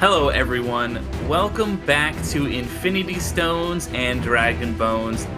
Hello, everyone. Welcome back to Infinity Stones and Dragon Bones.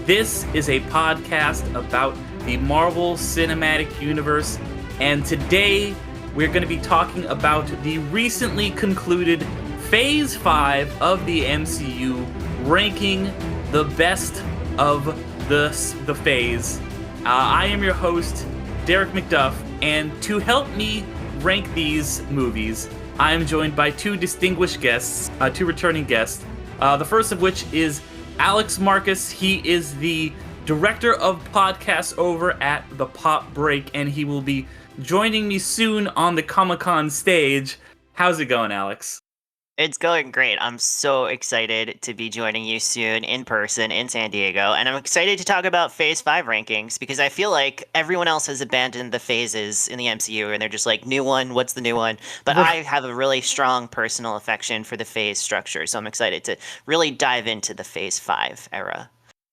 This is a podcast about the Marvel Cinematic Universe, and today we're going to be talking about the recently concluded Phase 5 of the MCU, ranking the best of the phase. I am your host, Derek McDuff, and to help me rank these movies, I am joined by two distinguished guests, two returning guests. The first of which is Alex Marcus. He is the director of podcasts over at The Pop Break, and he will be joining me soon on the Comic-Con stage. How's it going, Alex? It's going great. I'm so excited to be joining you soon in person in San Diego. And I'm excited to talk about Phase 5 rankings because I feel like everyone else has abandoned the phases in the MCU and they're just like, new one, what's the new one? But I have a really strong personal affection for the phase structure. So I'm excited to really dive into the Phase 5 era.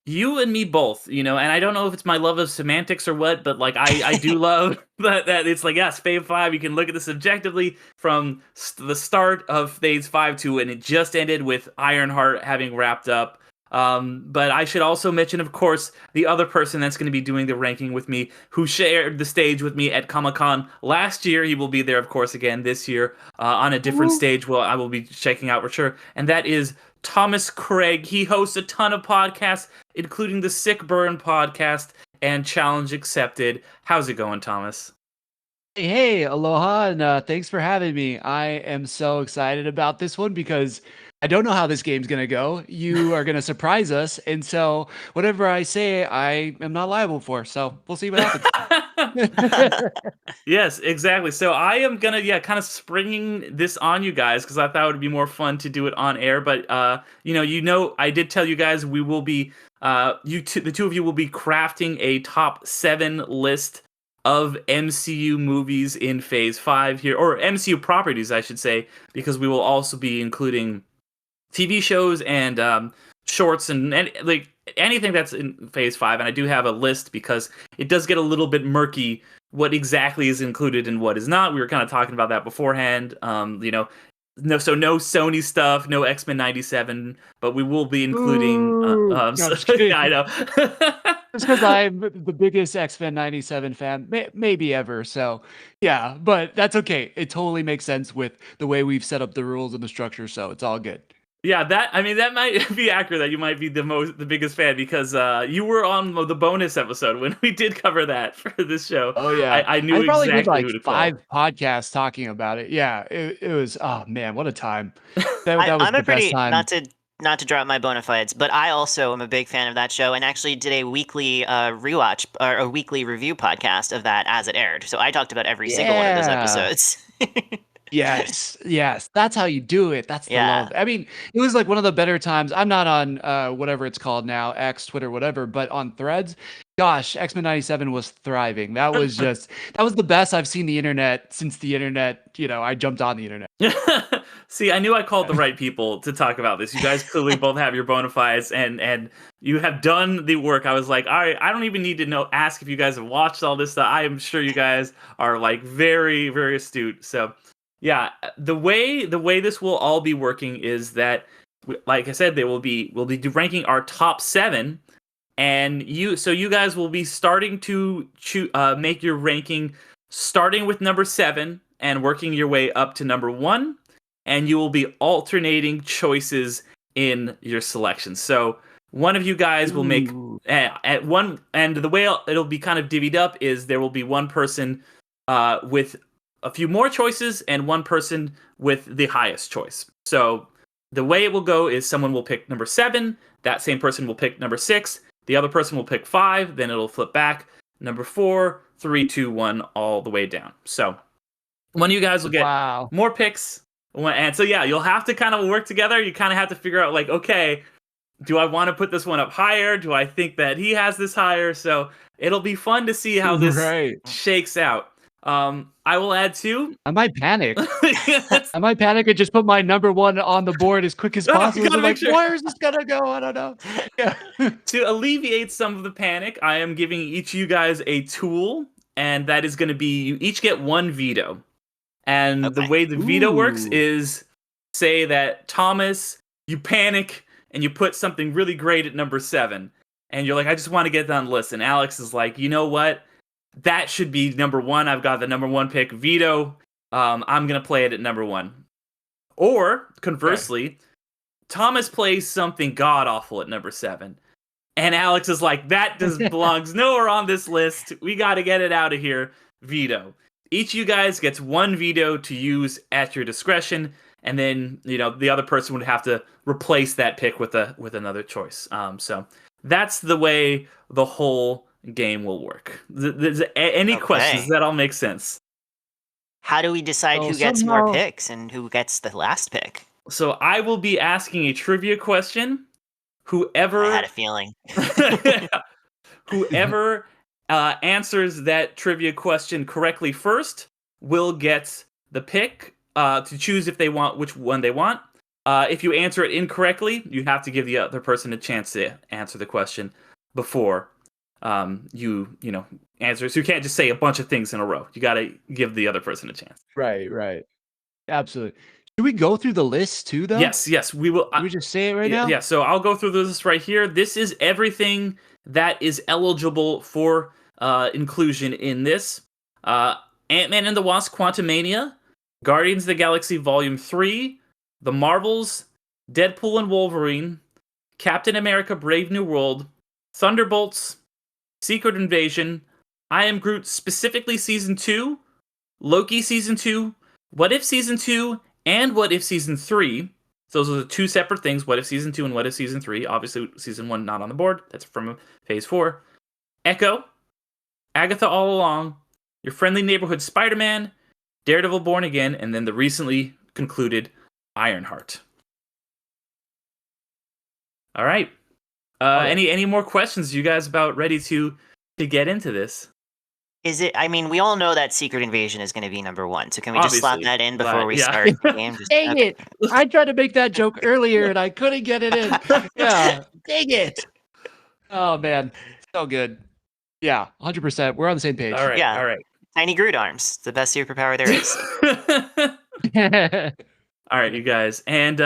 You and me both, and I don't know if it's my love of semantics or what, but like I do love that it's like, yes, Phase 5, you can look at this objectively from the start of Phase 5 to when it just ended with Ironheart having wrapped up. But I should also mention, of course, the other person that's going to be doing the ranking with me, who shared the stage with me at Comic-Con last year. He will be there, of course, again this year on a different stage. Well, I will be checking out for sure. And that is Thomas Craig. He hosts a ton of podcasts, including the Sick Burn podcast and Challenge Accepted. How's it going, Thomas? Hey, aloha, and thanks for having me. I am so excited about this one because I don't know how this game's going to go. You are going to surprise us, and so whatever I say, I am not liable for. So we'll see what happens. Yes, exactly. So I am gonna, kind of springing this on you guys because I thought it would be more fun to do it on air. But I did tell you guys we will be, the two of you will be crafting a top 7 list of MCU movies in Phase 5 here, or MCU properties, I should say, because we will also be including TV shows and shorts and like anything that's in Phase 5. And I do have a list because it does get a little bit murky what exactly is included and what is not. We were kind of talking about that beforehand. No Sony stuff, no X-Men 97, but we will be including. I know. Just because I'm the biggest X-Men 97 fan, maybe ever. So, yeah, but that's okay. It totally makes sense with the way we've set up the rules and the structure, so it's all good. Yeah, that might be accurate. That you might be the biggest fan because you were on the bonus episode when we did cover that for this show. Oh yeah, I knew probably exactly did who to like 5 call. podcasts talking about it. Yeah, it was. Oh man, what a time! That was I'm the a pretty best time. not to drop my bona fides, but I also am a big fan of that show and actually did a weekly rewatch or a weekly review podcast of that as it aired. So I talked about every single one of those episodes. Yes, that's how you do it. That's the Yeah. love. I mean, it was like one of the better times. I'm not on whatever it's called now, X, Twitter, whatever, but on Threads, gosh, X-Men 97 was thriving. That was the best I've seen the internet since the internet, I jumped on the internet. See, I knew I called the right people to talk about this. You guys clearly both have your bona fides and you have done the work. I was like, all right, I don't even need to ask if you guys have watched all this stuff. I am sure you guys are like very, very astute. So yeah, the way this will all be working is that, like I said, we'll be ranking our top 7, and you guys will be starting to make your ranking, starting with number 7 and working your way up to number 1, and you will be alternating choices in your selections. So one of you guys will make at one, and the way it'll be kind of divvied up is there will be one person with a few more choices and one person with the highest choice. So the way it will go is someone will pick number 7, that same person will pick number 6, the other person will pick 5, then it'll flip back, number 4, 3, 2, 1, all the way down. So one of you guys will get more picks, and so yeah, you'll have to kind of work together. You kind of have to figure out like, okay, do I want to put this one up higher? Do I think that he has this higher? So it'll be fun to see how this shakes out. I will add 2. I might panic. I might panic and just put my number 1 on the board as quick as possible. I'm like, where is this gonna go? I don't know. Yeah. To alleviate some of the panic, I am giving each of you guys a tool, and that is going to be you each get 1 veto. And the way the veto works is say that Thomas, you panic and you put something really great at number 7, and you're like, I just want to get down the list. And Alex is like, you know what? That should be number 1. I've got the number 1 pick, Veto. I'm gonna play it at number 1. Or conversely, Thomas plays something god awful at number 7. And Alex is like, that just belongs nowhere on this list. We got to get it out of here. Veto. Each of you guys gets 1 veto to use at your discretion, and then the other person would have to replace that pick with another choice. So that's the way the whole game will work. Any questions? Does that all make sense? How do we decide who gets more picks and who gets the last pick? So I will be asking a trivia question. Whoever I had a feeling. Whoever answers that trivia question correctly first will get the pick to choose if they want which one they want. If you answer it incorrectly, you have to give the other person a chance to answer the question before you answer. So you can't just say a bunch of things in a row. You got to give the other person a chance. Right. Absolutely. Should we go through the list too, though? Yes, we will. Can we just say it right now? Yeah, so I'll go through this right here. This is everything that is eligible for inclusion in this. Ant-Man and the Wasp: Quantumania, Guardians of the Galaxy Volume 3, The Marvels, Deadpool and Wolverine, Captain America: Brave New World, Thunderbolts, Secret Invasion, I Am Groot specifically Season 2, Loki Season 2, What If Season 2, and What If Season 3. Those are the 2 separate things, What If Season 2 and What If Season 3. Obviously, Season 1 not on the board. That's from Phase 4. Echo, Agatha All Along, Your Friendly Neighborhood Spider-Man, Daredevil Born Again, and then the recently concluded Ironheart. All right. Any more questions? You guys about ready to get into this? Is it? I mean, we all know that Secret Invasion is going to be number 1. So can we just slap that in before we start the game? Dang it! I tried to make that joke earlier and I couldn't get it in. Yeah, dang it! Oh man, so good. Yeah, 100%. We're on the same page. All right. Yeah. All right. Tiny Groot arms, the best superpower there is. All right, you guys, and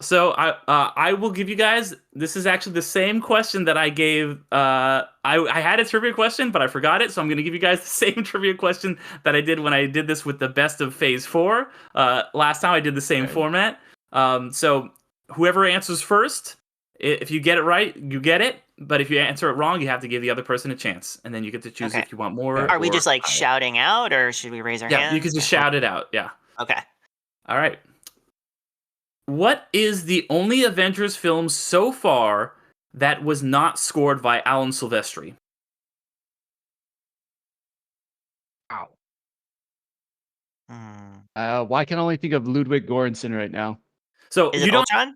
so I will give you guys. This is actually the same question that I gave. I had a trivia question, but I forgot it, so I'm going to give you guys the same trivia question that I did when I did this with the best of Phase 4. Last time I did the same format. So whoever answers first, if you get it right, you get it. But if you answer it wrong, you have to give the other person a chance, and then you get to choose if you want more. Are we just like shouting out, or should we raise our hands? Yeah, you can just shout it out. Yeah. Okay. All right. What is the only Avengers film so far that was not scored by Alan Silvestri? Wow. Why can I only think of Ludwig Göransson right now? So is you it don't Ultron?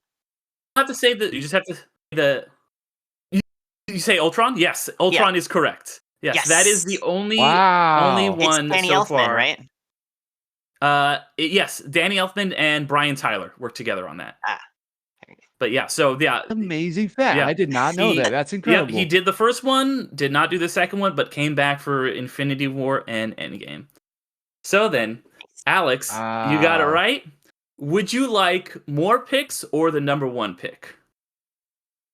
have to say that. You just have to say you say Ultron? Yes, Ultron is correct. Yes, that is the only one it's Danny so Elfman, far. Right? Yes, Danny Elfman and Brian Tyler worked together on that. But yeah, so yeah, amazing fact. Yeah, I did not know that. That's incredible. Yeah, he did the first one, did not do the second one, but came back for Infinity War and Endgame. So then, Alex, you got it right. Would you like more picks or the number 1 pick?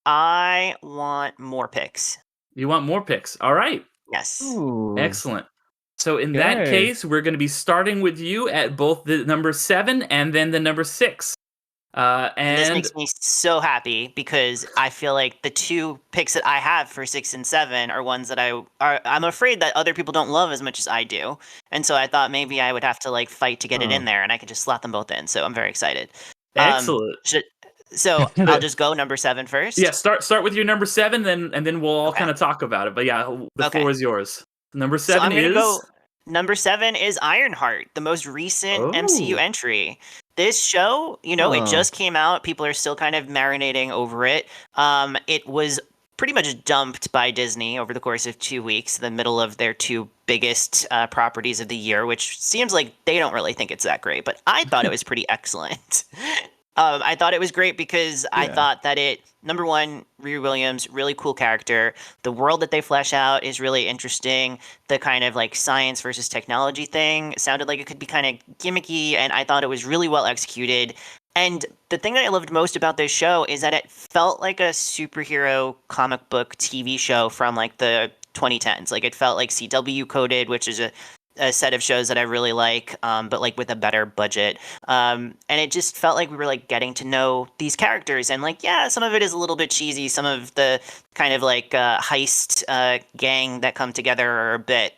I want more picks. You want more picks. All right. Yes. Ooh. Excellent. So in that case, we're going to be starting with you at both the number 7 and then the number 6. And this makes me so happy because I feel like the 2 picks that I have for 6 and 7 are ones that I'm afraid that other people don't love as much as I do. And so I thought maybe I would have to like fight to get it in there, and I could just slot them both in. So I'm very excited. Excellent. So I'll just go number 7 first. Yeah, start with your number 7, and then we'll all kind of talk about it. But yeah, the floor is yours. Number 7 Number 7 is Ironheart, the most recent MCU entry. This show, it just came out. People are still kind of marinating over it. It was pretty much dumped by Disney over the course of 2 weeks, in the middle of their 2 biggest properties of the year, which seems like they don't really think it's that great. But I thought it was pretty excellent. I thought it was great because I thought that number 1, Riri Williams, really cool character. The world that they flesh out is really interesting. The kind of like science versus technology thing sounded like it could be kind of gimmicky, and I thought it was really well executed. And the thing that I loved most about this show is that it felt like a superhero comic book TV show from like the 2010s. Like it felt like CW coded, which is a set of shows that I really like, but like with a better budget. And it just felt like we were like getting to know these characters, and like yeah, some of it is a little bit cheesy. Some of the kind of like heist gang that come together are a bit,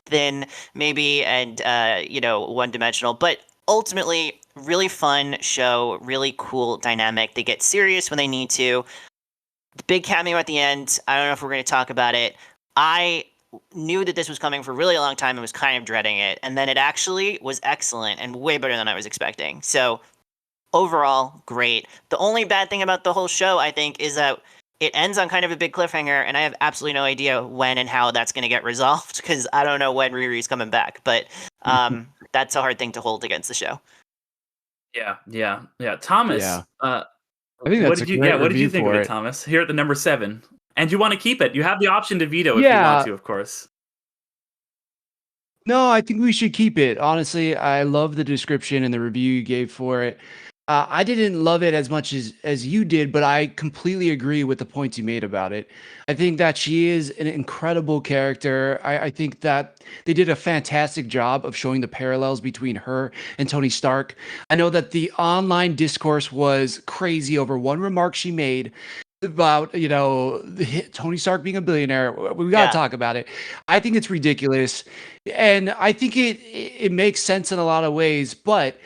thin maybe, and one dimensional, but ultimately really fun show, really cool dynamic. They get serious when they need to. The big cameo at the end, I don't know if we're going to talk about it. I knew that this was coming for a really long time and was kind of dreading it, and then it actually was excellent and way better than I was expecting. So overall, great. The only bad thing about the whole show, I think, is that it ends on kind of a big cliffhanger, and I have absolutely no idea when and how that's going to get resolved, because I don't know when Riri's coming back. But that's a hard thing to hold against the show. Yeah. Thomas, Yeah. I think that's what did you think of it, Thomas? Here at the number 7. And you want to keep it. You have the option to veto if you want to, of course. No, I think we should keep it. Honestly, I love the description and the review you gave for it. I didn't love it as much as you did, but I completely agree with the points you made about it. I think that she is an incredible character. I think that they did a fantastic job of showing the parallels between her and Tony Stark. I know that the online discourse was crazy over one remark she made about Tony Stark being a billionaire. We got to talk about it. I think it's ridiculous, and I think it makes sense in a lot of ways, but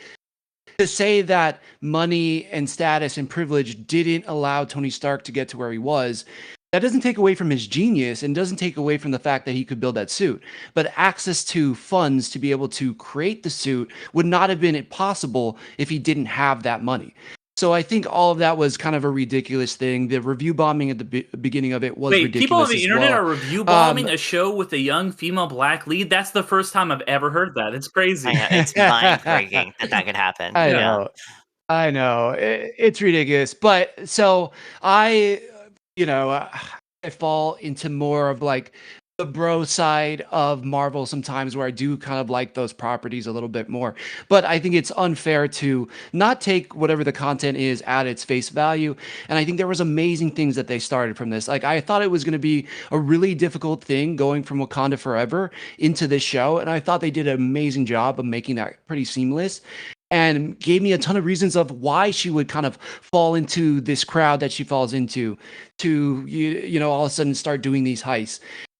to say that money and status and privilege didn't allow Tony Stark to get to where he was, that doesn't take away from his genius and doesn't take away from the fact that he could build that suit. But access to funds to be able to create the suit would not have been possible if he didn't have that money. So I think all of that was kind of a ridiculous thing. The review bombing at the beginning of it was ridiculous. People on the internet are review bombing a show with a young female black lead? That's the first time I've ever heard that. It's crazy. I know, it's mind-breaking that could happen. I know. It's ridiculous. But so I fall into more of like the bro side of Marvel sometimes, where I do kind of like those properties a little bit more. But I think it's unfair to not take whatever the content is at its face value. And I think there was amazing things that they started from this. Like I thought it was going to be a really difficult thing going from Wakanda Forever into this show. And I thought they did an amazing job of making that pretty seamless, and gave me a ton of reasons of why she would kind of fall into this crowd that she falls into, to all of a sudden start doing these heists.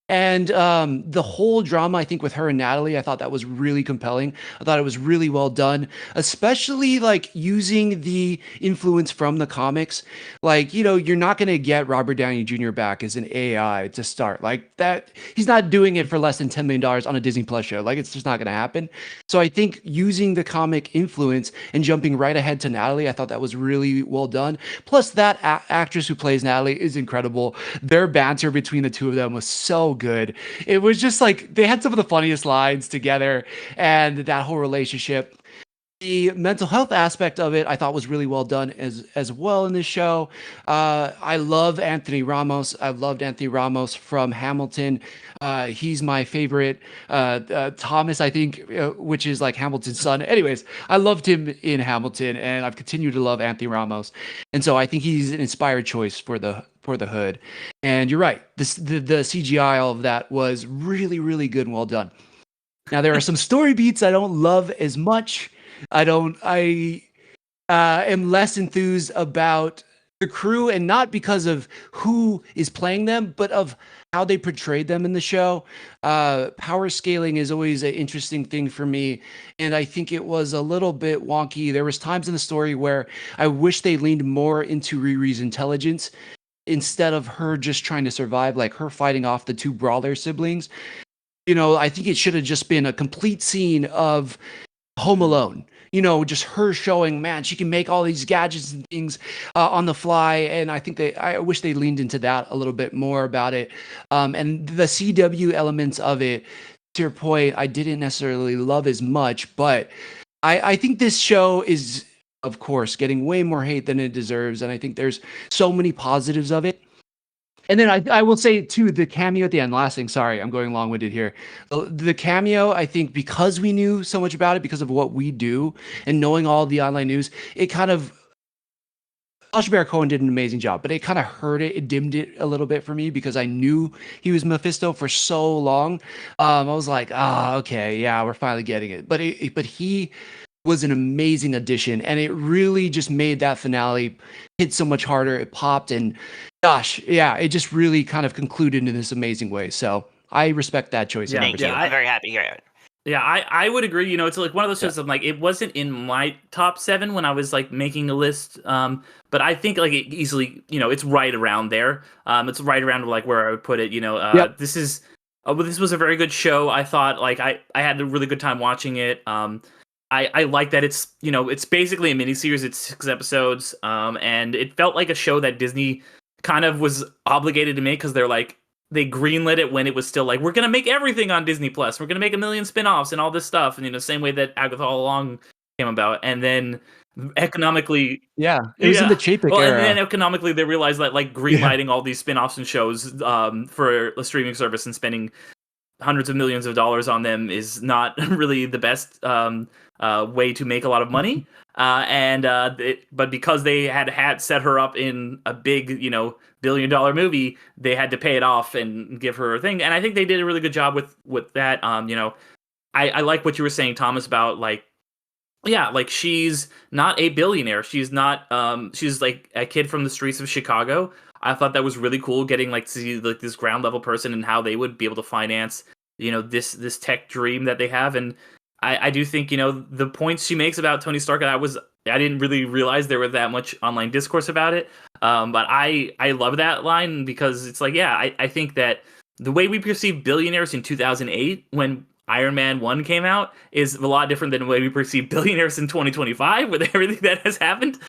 And the whole drama, I think, with her and Natalie, I thought that was really compelling. I thought it was really well done, especially like using the influence from the comics. Like, you're not going to get Robert Downey Jr. back as an AI to start like that. He's not doing it for less than $10 million on a Disney Plus show. Like, it's just not going to happen. So I think using the comic influence and jumping right ahead to Natalie, I thought that was really well done. Plus, that actress who plays Natalie is incredible. Their banter between the two of them was so good. It was just like they had some of the funniest lines together, and that whole relationship. The mental health aspect of it, I thought, was really well done as well in this show. I love Anthony Ramos. I've loved Anthony Ramos from Hamilton. He's my favorite. Thomas, I think, which is like Hamilton's son. Anyways, I loved him in Hamilton, and I've continued to love Anthony Ramos. And so I think he's an inspired choice for the Hood. And you're right. The CGI, all of that was really, really good and well done. Now, there are some story beats I don't love as much. I am less enthused about the crew, and not because of who is playing them, but of how they portrayed them in the show. Power scaling is always an interesting thing for me, and I think it was a little bit wonky. There was times in the story where I wish they leaned more into Riri's intelligence instead of her just trying to survive, like her fighting off the two brawler siblings. I think it should have just been a complete scene of Home Alone, just her showing, man, she can make all these gadgets and things on the fly. And I wish they leaned into that a little bit more about it. And the CW elements of it, to your point, I didn't necessarily love as much, but I think this show is, of course, getting way more hate than it deserves. And I think there's so many positives of it. And then I will say too, the cameo at the end, last thing, sorry, I'm going long-winded here. The cameo, I think because we knew so much about it, because of what we do and knowing all the online news, it kind of Sacha Baron Cohen did an amazing job, but it kind of hurt it. It dimmed it a little bit for me because I knew he was Mephisto for so long. I was like, okay, yeah, we're finally getting it. But he was an amazing addition, and it really just made that finale hit so much harder. It popped, and gosh, yeah, it just really kind of concluded in this amazing way. So I respect that choice. Yeah, Thank you. I'm very happy to hear it. Yeah, I would agree. You know, it's like one of those shows. I'm like, it wasn't in my top 7 when I was like making a list. But I think like it easily, you know, it's right around there. It's right around like where I would put it. You know, this is this was a very good show. I thought like I had a really good time watching it. I like that it's, you know, it's basically a miniseries. It's 6 episodes. And it felt like a show that Disney kind of was obligated to make because they're like, they greenlit it when it was still like, we're going to make everything on Disney Plus. We're going to make 1 million spinoffs and all this stuff. And, you know, same way that Agatha All Along came about. And then economically, it was in the Chapek era. And then economically, they realized that like greenlighting all these spinoffs and shows for a streaming service and spending hundreds of millions of dollars on them is not really the best way to make a lot of money. But because they had set her up in a big, you know, $1 billion movie, they had to pay it off and give her a thing. And I think they did a really good job with that. You know, I like what you were saying, Thomas, about like, yeah, like she's not a billionaire. She's not, she's like a kid from the streets of Chicago. I thought that was really cool, getting like to see like this ground level person and how they would be able to finance, you know, this tech dream that they have. And I do think, you know, the points she makes about Tony Stark, I didn't really realize there was that much online discourse about it. But I love that line because it's like, yeah, I think that the way we perceive billionaires in 2008 when Iron Man 1 came out is a lot different than the way we perceive billionaires in 2025 with everything that has happened.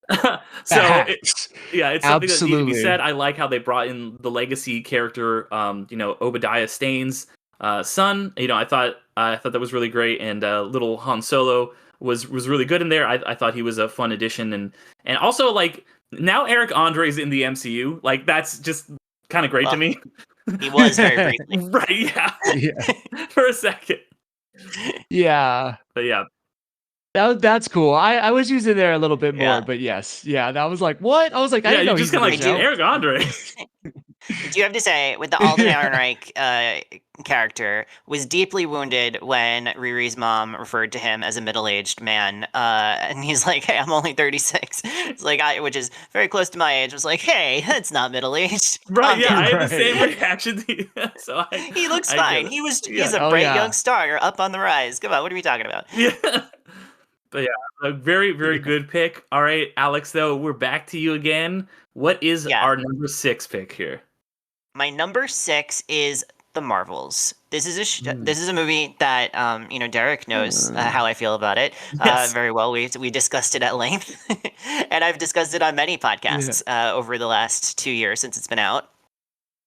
It's something that needs to be said. I like how they brought in the legacy character, you know, Obadiah Stane's son. You know, I thought that was really great, and little Han Solo was really good in there. I thought he was a fun addition, and also like now Eric Andre's in the MCU. Like that's just kind of great to me. He was very briefly, right? Yeah, for a second. Yeah, but yeah. That's cool. I was using there a little bit more, but yes, that was like, what? I was like, I didn't know just kind of like Eric Andre. Do you have to say, with the Alden Ehrenreich character, was deeply wounded when Riri's mom referred to him as a middle-aged man, and he's like, "Hey, I'm only 36," it's like, which is very close to my age. I was like, "Hey, that's not middle-aged." Right? Yeah, I had the same reaction. So he looks fine. He's a bright young star, up on the rise. Come on, what are we talking about? Yeah. But yeah, a very, very good pick. All right, Alex, though, we're back to you again. What is our number 6 pick here? My number 6 is The Marvels. This is a movie that you know, Derek knows how I feel about it very well. We discussed it at length, and I've discussed it on many podcasts over the last 2 years since it's been out.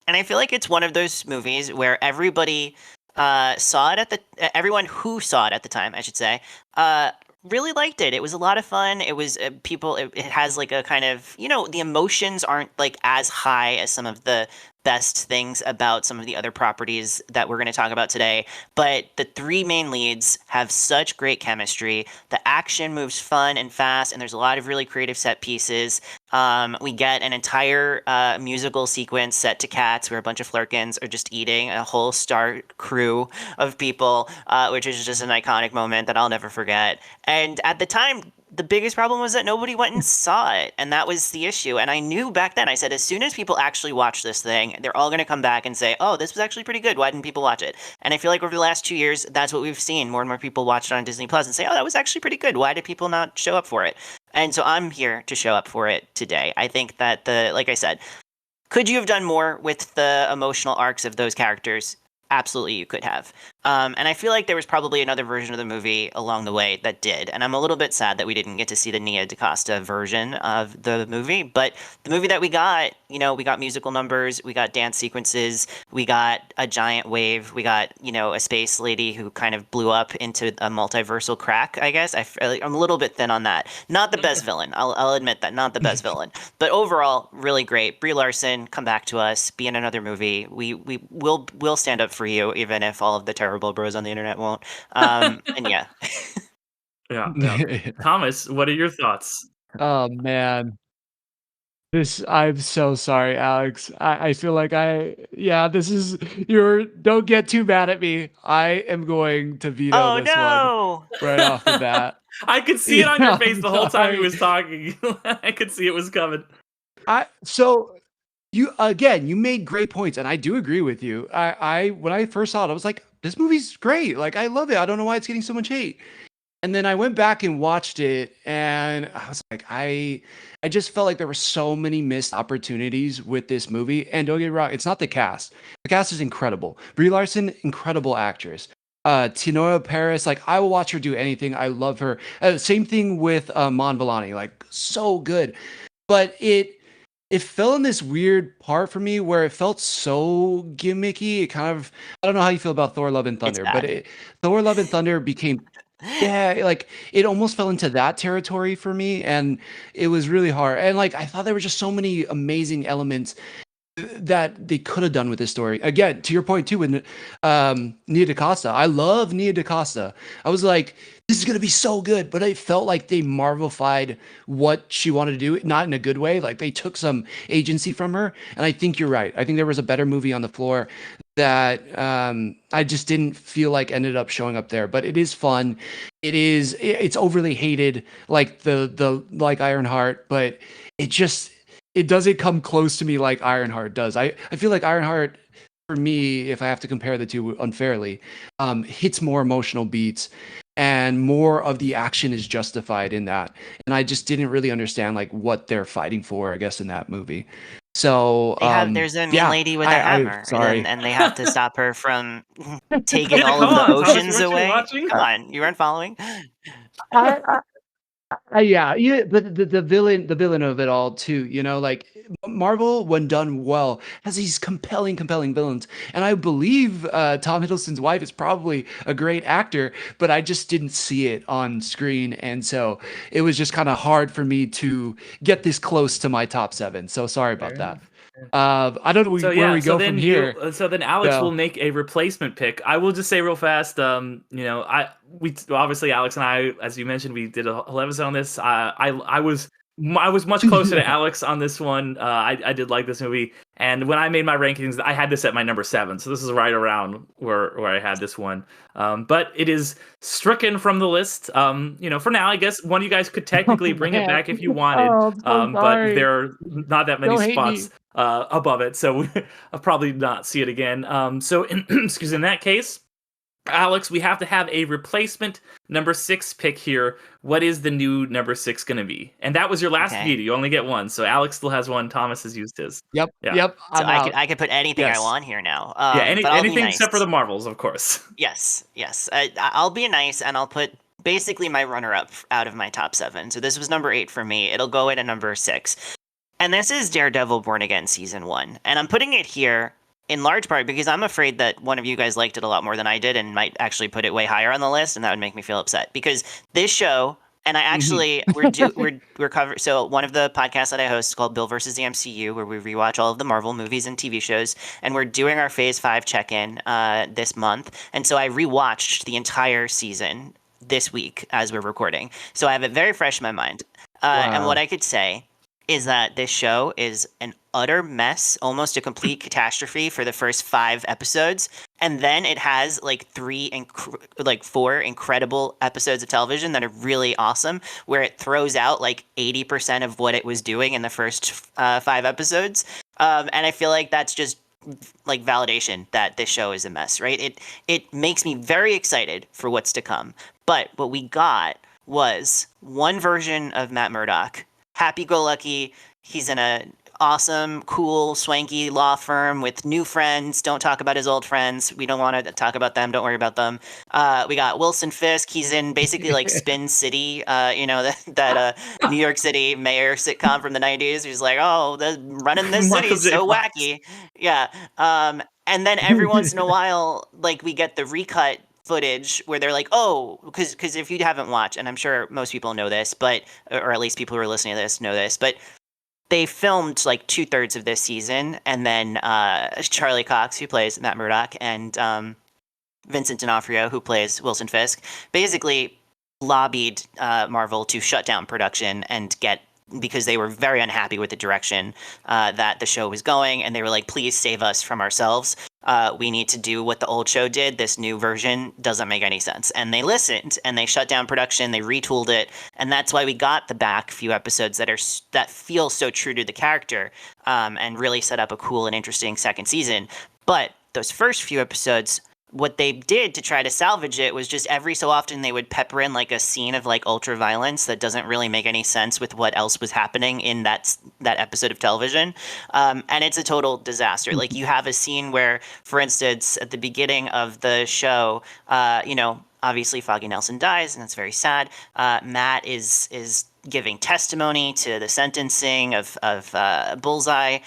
And I feel like it's one of those movies where everybody saw it everyone who saw it at the time, I should say, really liked it. It was a lot of fun. It was it has like a kind of, you know, the emotions aren't like as high as some of the best things about some of the other properties that we're going to talk about today. But the 3 main leads have such great chemistry. The action moves fun and fast, and there's a lot of really creative set pieces. We get an entire musical sequence set to Cats where a bunch of Flurkins are just eating a whole star crew of people, which is just an iconic moment that I'll never forget. And at the time, the biggest problem was that nobody went and saw it, and that was the issue. And I knew back then, I said, as soon as people actually watch this thing, they're all going to come back and say, oh, this was actually pretty good. Why didn't people watch it? And I feel like over the last 2 years, that's what we've seen. More and more people watch it on Disney Plus and say, oh, that was actually pretty good. Why did people not show up for it? And so I'm here to show up for it today. I think that like I said, could you have done more with the emotional arcs of those characters? Absolutely, you could have. And I feel like there was probably another version of the movie along the way that did. And I'm a little bit sad that we didn't get to see the Nia DaCosta version of the movie. But the movie that we got, we got musical numbers, we got dance sequences, we got a giant wave, we got, a space lady who kind of blew up into a multiversal crack, I guess. I'm a little bit thin on that. Not the best villain. I'll admit that. Not the best villain. But overall, really great. Brie Larson, come back to us, be in another movie. We'll stand up for you, even if all of the terrible bros on the internet won't. And yeah. Yeah. Thomas, what are your thoughts? Oh man. I'm so sorry, Alex. I feel like this is don't get too mad at me. I am going to veto Oh this one no! right off the bat. I could see it on your Yeah, face I'm the whole time he sorry. was talking. I could see it was coming. So you made great points, and I do agree with you. I when I first saw it, I was like, this movie's great. Like, I love it. I don't know why it's getting so much hate. And then I went back and watched it, and I was like, I just felt like there were so many missed opportunities with this movie. And don't get me wrong, it's not the cast. The cast is incredible. Brie Larson, incredible actress. Tinoa Paris, like, I will watch her do anything. I love her. Same thing with Mon Vellani, like, so good. But it fell in this weird part for me where it felt so gimmicky. It kind of, I don't know how you feel about Thor: Love and Thunder, but Thor: Love and Thunder became, yeah, like, it almost fell into that territory for me, and it was really hard. And like, I thought there were just so many amazing elements that they could have done with this story. Again, to your point too, with Nia DaCosta. I love Nia DaCosta. I was like, this is gonna be so good, but it felt like they Marvelified what she wanted to do, not in a good way. Like, they took some agency from her, and I think you're right. I think there was a better movie on the floor that I just didn't feel like ended up showing up there. But it is fun. It's overly hated, like like Ironheart, but it doesn't come close to me like Ironheart does. I feel like Ironheart, for me, if I have to compare the two unfairly, hits more emotional beats, and more of the action is justified in that. And I just didn't really understand like what they're fighting for, I guess, in that movie. So There's a mean lady with a hammer, sorry. and they have to stop her from taking Yeah, all come of the on, Thomas, oceans weren't you away. watching? Come on, you weren't following? Yeah, but the villain of it all too, like, Marvel, when done well, has these compelling villains. And I believe Tom Hiddleston's wife is probably a great actor, but I just didn't see it on screen, and so it was just kind of hard for me to get this close to my top 7. So sorry about that. I don't know where we go from here. So then Alex So- will make a replacement pick. I will just say real fast. We obviously, Alex and I, as you mentioned, we did a whole episode on this. I was much closer to Alex on this one. I did like this movie, and when I made my rankings, I had this at my number 7. So this is right around where I had this one. But it is stricken from the list. For now, I guess one of you guys could technically bring it back if you wanted. I'm so But sorry. there are not that many Don't hate spots above it, so I'll probably not see it again. In that case, Alex, we have to have a replacement number 6 pick here. What is the new number 6 going to be? And that was your last veto. You only get one. So Alex still has one. Thomas has used his. Yep. Yeah. Yep. So I could put anything I want here now. Anything except for the Marvels, of course. Yes. I'll be nice, and I'll put basically my runner-up out of my top 7. So this was number 8 for me. It'll go in at number 6. And this is Daredevil Born Again Season 1. And I'm putting it here in large part because I'm afraid that one of you guys liked it a lot more than I did and might actually put it way higher on the list, and that would make me feel upset. Because this show, and I actually, we're covering, so one of the podcasts that I host is called Bill versus the MCU, where we rewatch all of the Marvel movies and TV shows, and we're doing our Phase 5 check-in this month. And so I rewatched the entire season this week as we're recording. So I have it very fresh in my mind. And what I could say is that this show is an utter mess, almost a complete catastrophe for the first 5 episodes, and then it has like 4 incredible episodes of television that are really awesome, where it throws out like 80% of what it was doing in the first 5 episodes, and I feel like that's just like validation that this show is a mess, right? It makes me very excited for what's to come, but what we got was one version of Matt Murdock, happy-go-lucky. He's in a awesome, cool, swanky law firm with new friends. Don't talk about his old friends. We don't want to talk about them. Don't worry about them. We got Wilson Fisk. He's in basically like Spin City, that New York City mayor sitcom from the 90s. He's like, oh, running this city Michael is J. so Fox. wacky. Yeah. And then every once in a while, like we get the recut footage where they're like, oh, because if you haven't watched, and I'm sure most people know this, but or at least people who are listening to this know this, but they filmed like 2/3 of this season, and then Charlie Cox, who plays Matt Murdock, and Vincent D'Onofrio, who plays Wilson Fisk, basically lobbied Marvel to shut down production and because they were very unhappy with the direction that the show was going, and they were like, please save us from ourselves. We need to do what the old show did. This new version doesn't make any sense. And they listened, and they shut down production. They retooled it, and that's why we got the back few episodes that feel so true to the character, and really set up a cool and interesting second season. But those first few episodes, what they did to try to salvage it was just every so often they would pepper in like a scene of like ultra violence that doesn't really make any sense with what else was happening in that episode of television, and it's a total disaster. Like you have a scene where, for instance, at the beginning of the show, obviously Foggy Nelson dies, and that's very sad. Matt is giving testimony to the sentencing of Bullseye.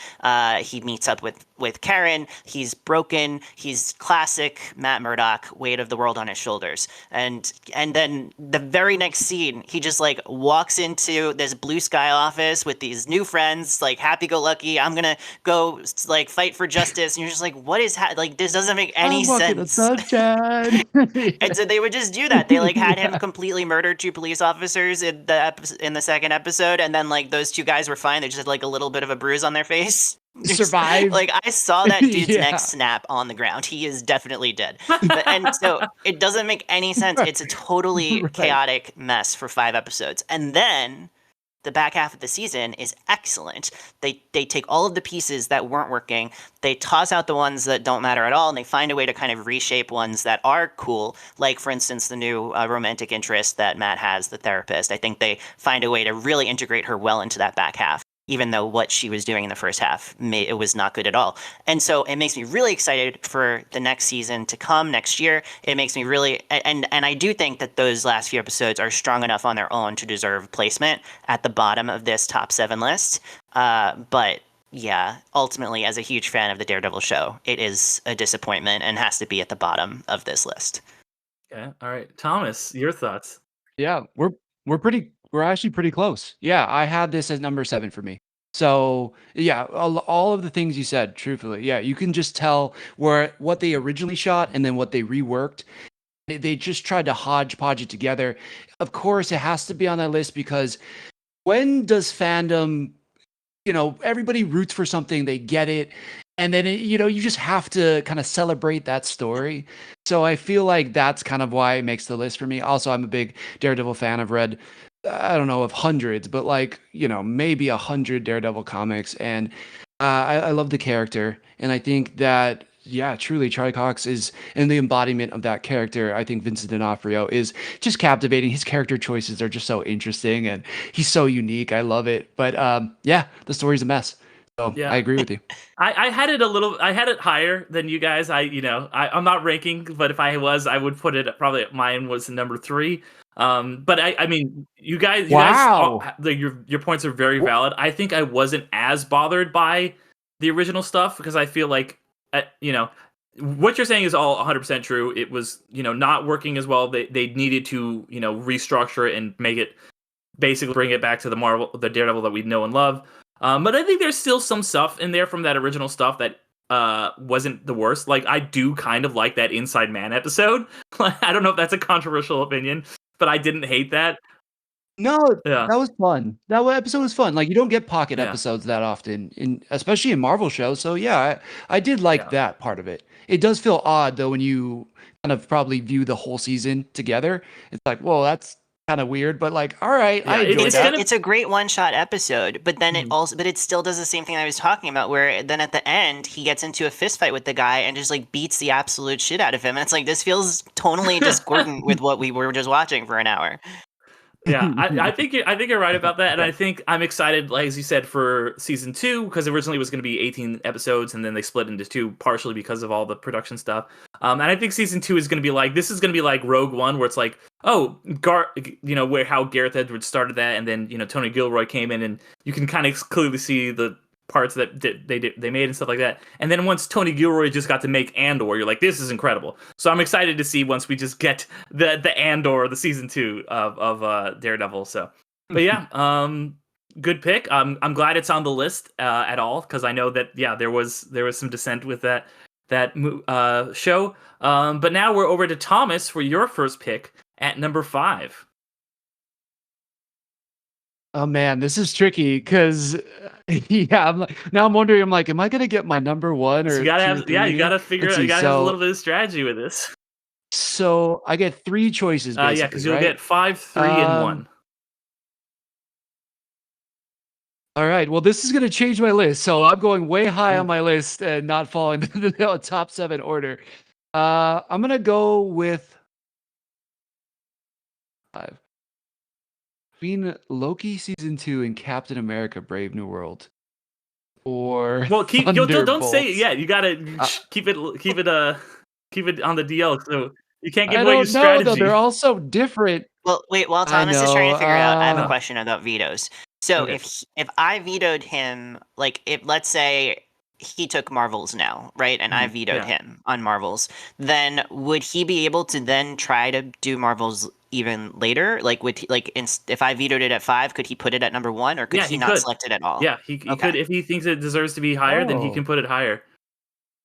He meets up with Karen. He's broken. He's classic Matt Murdock, weight of the world on his shoulders. And then the very next scene, he just like walks into this blue sky office with these new friends, like happy-go-lucky. I'm gonna go like fight for justice. And you're just like, what is like this doesn't make any sense. Sunshine. And so they would just do that. They like had him completely murder 2 police officers in the second episode, and then like those 2 guys were fine. They just had like a little bit of a bruise on their face. Survive. Like I saw that dude's Yeah. neck snap on the ground. He is definitely dead. And so it doesn't make any sense. It's a totally Right. chaotic mess for 5 episodes. And then the back half of the season is excellent. They take all of the pieces that weren't working, they toss out the ones that don't matter at all, and they find a way to kind of reshape ones that are cool. Like, for instance, the new romantic interest that Matt has, the therapist. I think they find a way to really integrate her well into that back half, even though what she was doing in the first half, it was not good at all. And so it makes me really excited for the next season to come next year. It makes me really, and I do think that those last few episodes are strong enough on their own to deserve placement at the bottom of this top 7 list. But yeah, ultimately, as a huge fan of the Daredevil show, it is a disappointment and has to be at the bottom of this list. Okay, all right, Thomas, your thoughts? Yeah, we're actually pretty close. Yeah, I had this as number 7 for me. So yeah, all of the things you said, truthfully, yeah, you can just tell what they originally shot and then what they reworked. They just tried to hodgepodge it together. Of course, it has to be on that list because when does fandom, everybody roots for something, they get it, and then you just have to kind of celebrate that story. So I feel like that's kind of why it makes the list for me. Also, I'm a big Daredevil fan. I've read, I don't know, of hundreds, but like, maybe 100 Daredevil comics, and I love the character, and I think that, yeah, truly, Charlie Cox is in the embodiment of that character. I think Vincent D'Onofrio is just captivating. His character choices are just so interesting, and he's so unique. I love it. But yeah, the story's a mess. So Yeah. I agree with you. I had it higher than you guys. I'm not ranking, but if I was, I would put it probably, mine was number 3. But I mean, you guys, Wow. your points are very valid. I think I wasn't as bothered by the original stuff because I feel like, what you're saying is all 100% true. It was, not working as well. They needed to, restructure it and make it, basically bring it back to the Daredevil that we know and love. But I think there's still some stuff in there from that original stuff that wasn't the worst. Like, I do kind of like that Inside Man episode. I don't know if that's a controversial opinion, but I didn't hate that. No, Yeah. that was fun. Episode was fun. Like, you don't get pocket Yeah. episodes that often, especially in Marvel shows. So yeah, I did like that part of it. It does feel odd though when you kind of probably view the whole season together. It's like, whoa, that's kind of weird. But like, all right, Yeah, I enjoyed that. It's a great one-shot episode, but then it still does the same thing I was talking about, where then at the end he gets into a fist fight with the guy and just like beats the absolute shit out of him, and it's like, this feels totally discordant with what we were just watching for an hour. Yeah, I think you're right about that, and I think I'm excited, like as you said, for season 2 because originally it was going to be 18 episodes, and then they split into 2 partially because of all the production stuff. And I think season 2 is going to be like this is going to be like Rogue One, where it's like, oh, where how Gareth Edwards started that, and then Tony Gilroy came in, and you can kind of clearly see the parts that they made and stuff like that. And then once Tony Gilroy just got to make Andor, you're like, this is incredible. So I'm excited to see once we just get the Andor, the season 2 of Daredevil. So, but yeah, good pick. I'm glad it's on the list at all because I know that there was some dissent with that show. But now we're over to Thomas for your first pick at number 5. Oh man, this is tricky because I'm wondering. I'm like, am I gonna get my number one or So you gotta two or have you three? gotta figure Let's out, you see. gotta have a little bit of strategy with this. So I get 3 choices basically, Yeah, because you'll right? get 5, 3, and 1. All right. Well, this is gonna change my list. So I'm going way high on my list and not falling to the top 7 order. I'm gonna go with 5. Between Loki season 2 and Captain America: Brave New World, or Well, don't say it Thunderbolts. yet. You gotta keep it on the DL. So you can't give I away your don't know though. strategy. They're all so different. Well, wait, while I Thomas is trying know. to figure it out, I have a question about vetoes. So Okay. if I vetoed him, like if let's say he took Marvels now, right, and I vetoed him on Marvels, then would he be able to then try to do Marvels even later? Like would he, if I vetoed it at 5, could he put it at number 1, or could he not select it at all? Yeah, he could if he thinks it deserves to be higher, then he can put it higher.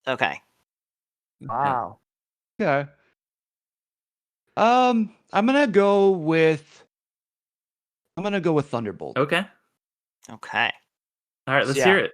Okay. Wow. Yeah. I'm gonna go with Thunderbolt. Okay. Okay. All right, let's hear it.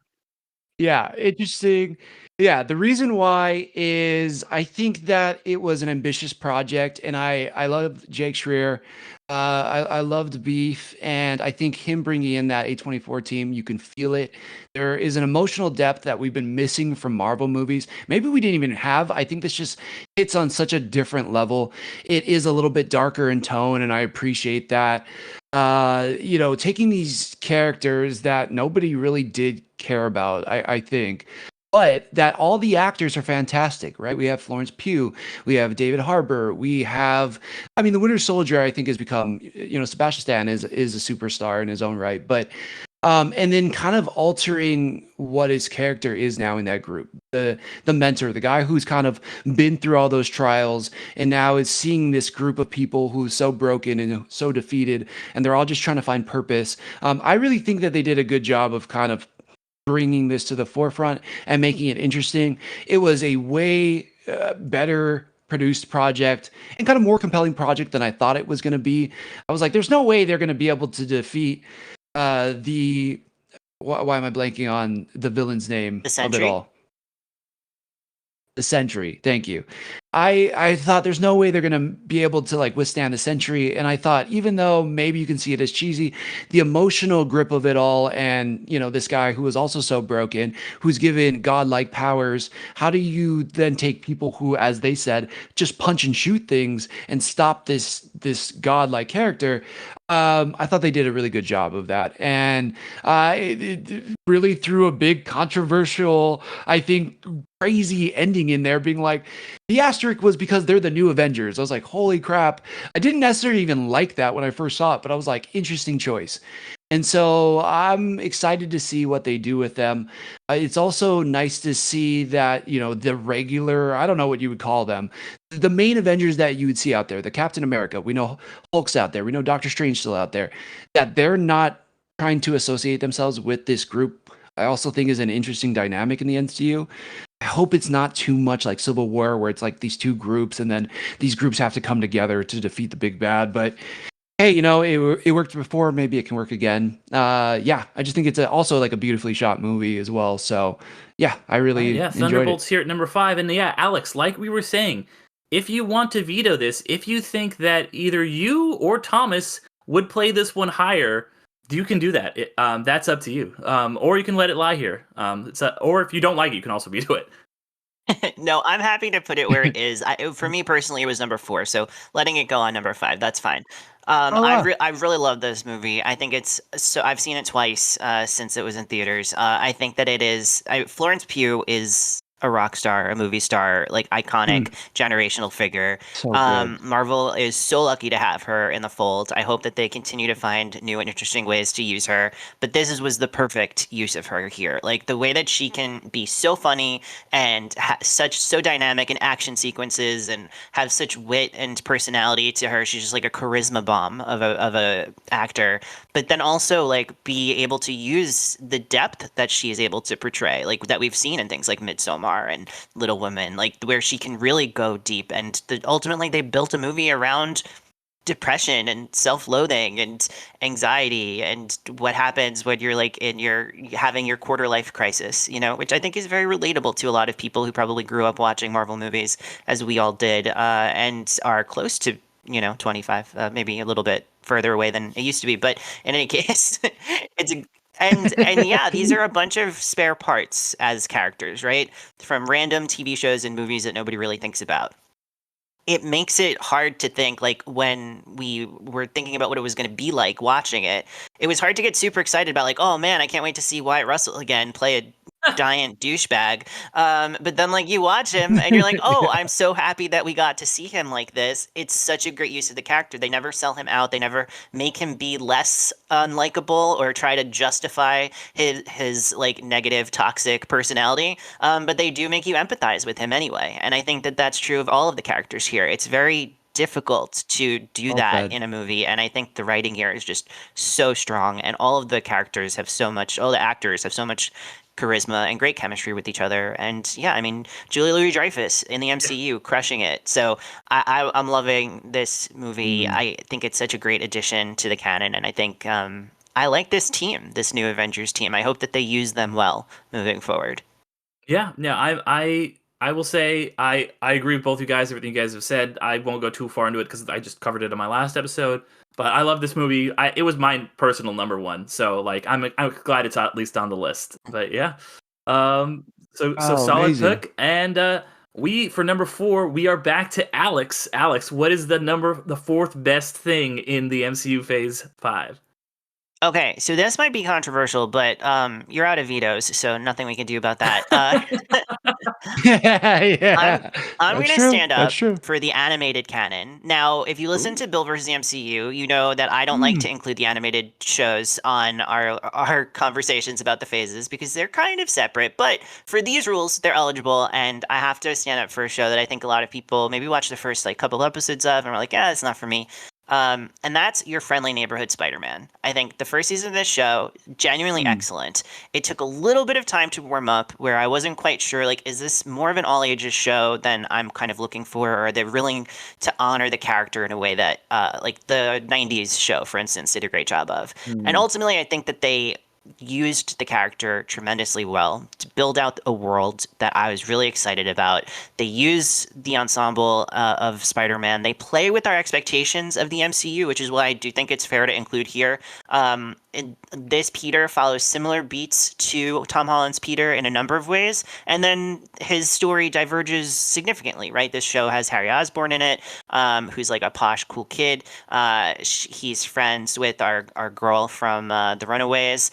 Yeah, interesting. Yeah, the reason why is I think that it was an ambitious project, and I loved Jake Schreier. I loved Beef, and I think him bringing in that A24 team, you can feel it. There is an emotional depth that we've been missing from Marvel movies. Maybe we didn't even have. I think this just hits on such a different level. It is a little bit darker in tone, and I appreciate that. Taking these characters that nobody really did care about, I think, but that all the actors are fantastic, right? We have Florence Pugh, we have David Harbour, we have, the Winter Soldier, I think, has become, Sebastian Stan is a superstar in his own right, but and then kind of altering what his character is now in that group. The mentor, the guy who's kind of been through all those trials and now is seeing this group of people who's so broken and so defeated, and they're all just trying to find purpose. I really think that they did a good job of kind of bringing this to the forefront and making it interesting. It was a way better produced project and kind of more compelling project than I thought it was going to be. I was like, there's no way they're going to be able to defeat why am I blanking on the villain's name of it all? The Sentry. Thank you. I thought there's no way they're going to be able to withstand the Sentry. And I thought, even though maybe you can see it as cheesy, the emotional grip of it all, and this guy who is also so broken, who's given godlike powers, how do you then take people who, as they said, just punch and shoot things and stop this godlike character? I thought they did a really good job of that, and it really threw a big controversial, I think, crazy ending in there, being like, the asterisk was because they're the new Avengers. I was like, holy crap. I didn't necessarily even like that when I first saw it, but I was like, interesting choice. And so I'm excited to see what they do with them. It's also nice to see that, the regular, I don't know what you would call them, the main Avengers that you would see out there, the Captain America, we know Hulk's out there, we know Doctor Strange still out there, that they're not trying to associate themselves with this group. I also think is an interesting dynamic in the MCU. I hope it's not too much like Civil War, where it's like these two groups and then these groups have to come together to defeat the big bad. But hey, it worked before. Maybe it can work again. I just think it's also like a beautifully shot movie as well. So yeah, I really enjoyed Thunderbolts it. here at number 5. And Alex, like we were saying, if you want to veto this, if you think that either you or Thomas would play this one higher, you can do that. That's up to you. Or you can let it lie here. Or if you don't like it, you can also veto it. No, I'm happy to put it where it is. For me personally, it was number 4, so letting it go on number 5, that's fine. Oh, wow. I really love this movie. I think it's so. I've seen it twice since it was in theaters. I think that it is. Florence Pugh is a rock star, a movie star, like iconic generational figure. So good. Marvel is so lucky to have her in the fold. I hope that they continue to find new and interesting ways to use her. But was the perfect use of her here. Like the way that she can be so funny and so dynamic in action sequences and have such wit and personality to her. She's just like a charisma bomb of a actor, but then also like be able to use the depth that she is able to portray, like that we've seen in things like Midsommar and Little Women, like where she can really go deep. And ultimately, they built a movie around depression and self-loathing and anxiety and what happens when you're like in your having your quarter life crisis, which I think is very relatable to a lot of people who probably grew up watching Marvel movies as we all did, and are close to 25, maybe a little bit further away than it used to be, but in any case, it's a and yeah, these are a bunch of spare parts as characters, right? From random TV shows and movies that nobody really thinks about. It makes it hard to think, like when we were thinking about what it was going to be like watching it, it was hard to get super excited about, like, oh man, I can't wait to see Wyatt Russell again play a giant douchebag. But then like you watch him and you're like, oh, I'm so happy that we got to see him like this. It's such a great use of the character. They never sell him out. They never make him be less unlikable or try to justify his like negative, toxic personality. But they do make you empathize with him anyway. And I think that that's true of all of the characters here. It's very difficult to do Well that said. in a movie, and I think the writing here is just so strong, and all of the characters have so much, all the actors have so much charisma and great chemistry with each other. And yeah, I mean, Julia Louis-Dreyfus in the MCU, crushing it. So I'm loving this movie. Mm. I think it's such a great addition to the canon, and I think I like this team, this new Avengers team. I hope that they use them well moving forward. Yeah, yeah. I will say I agree with both you guys. Everything you guys have said. I won't go too far into it because I just covered it in my last episode. But I love this movie. It was my personal number one. So like I'm glad it's at least on the list. But yeah. So Oh, solid amazing. pick. And we for number 4 we are back to Alex. Alex, what is the fourth best thing in the MCU Phase 5? Okay, so this might be controversial, but you're out of vetoes, so nothing we can do about that. Yeah, I'm yeah. I'm That's gonna true. stand That's up true. for the animated canon. Now, if you listen Ooh. to Bill versus the MCU, you know that I don't like Mm. to include the animated shows on our conversations about the phases because they're kind of separate. But for these rules, they're eligible, and I have to stand up for a show that I think a lot of people maybe watch the first like couple episodes of and are like, yeah, it's not for me. And that's Your Friendly Neighborhood Spider-Man. I think the first season of this show, genuinely Mm. excellent. It took a little bit of time to warm up where I wasn't quite sure, like, is this more of an all ages show than I'm kind of looking for? Or are they willing to honor the character in a way that, like, the 90s show, for instance, did a great job of? And Mm. ultimately, I think that they used the character tremendously well to build out a world that I was really excited about. They use the ensemble of Spider-Man. They play with our expectations of the MCU, which is why I do think it's fair to include here. This Peter follows similar beats to Tom Holland's Peter in a number of ways, and then his story diverges significantly, right? This show has Harry Osborn in it, who's like a posh, cool kid. He's friends with our girl from The Runaways,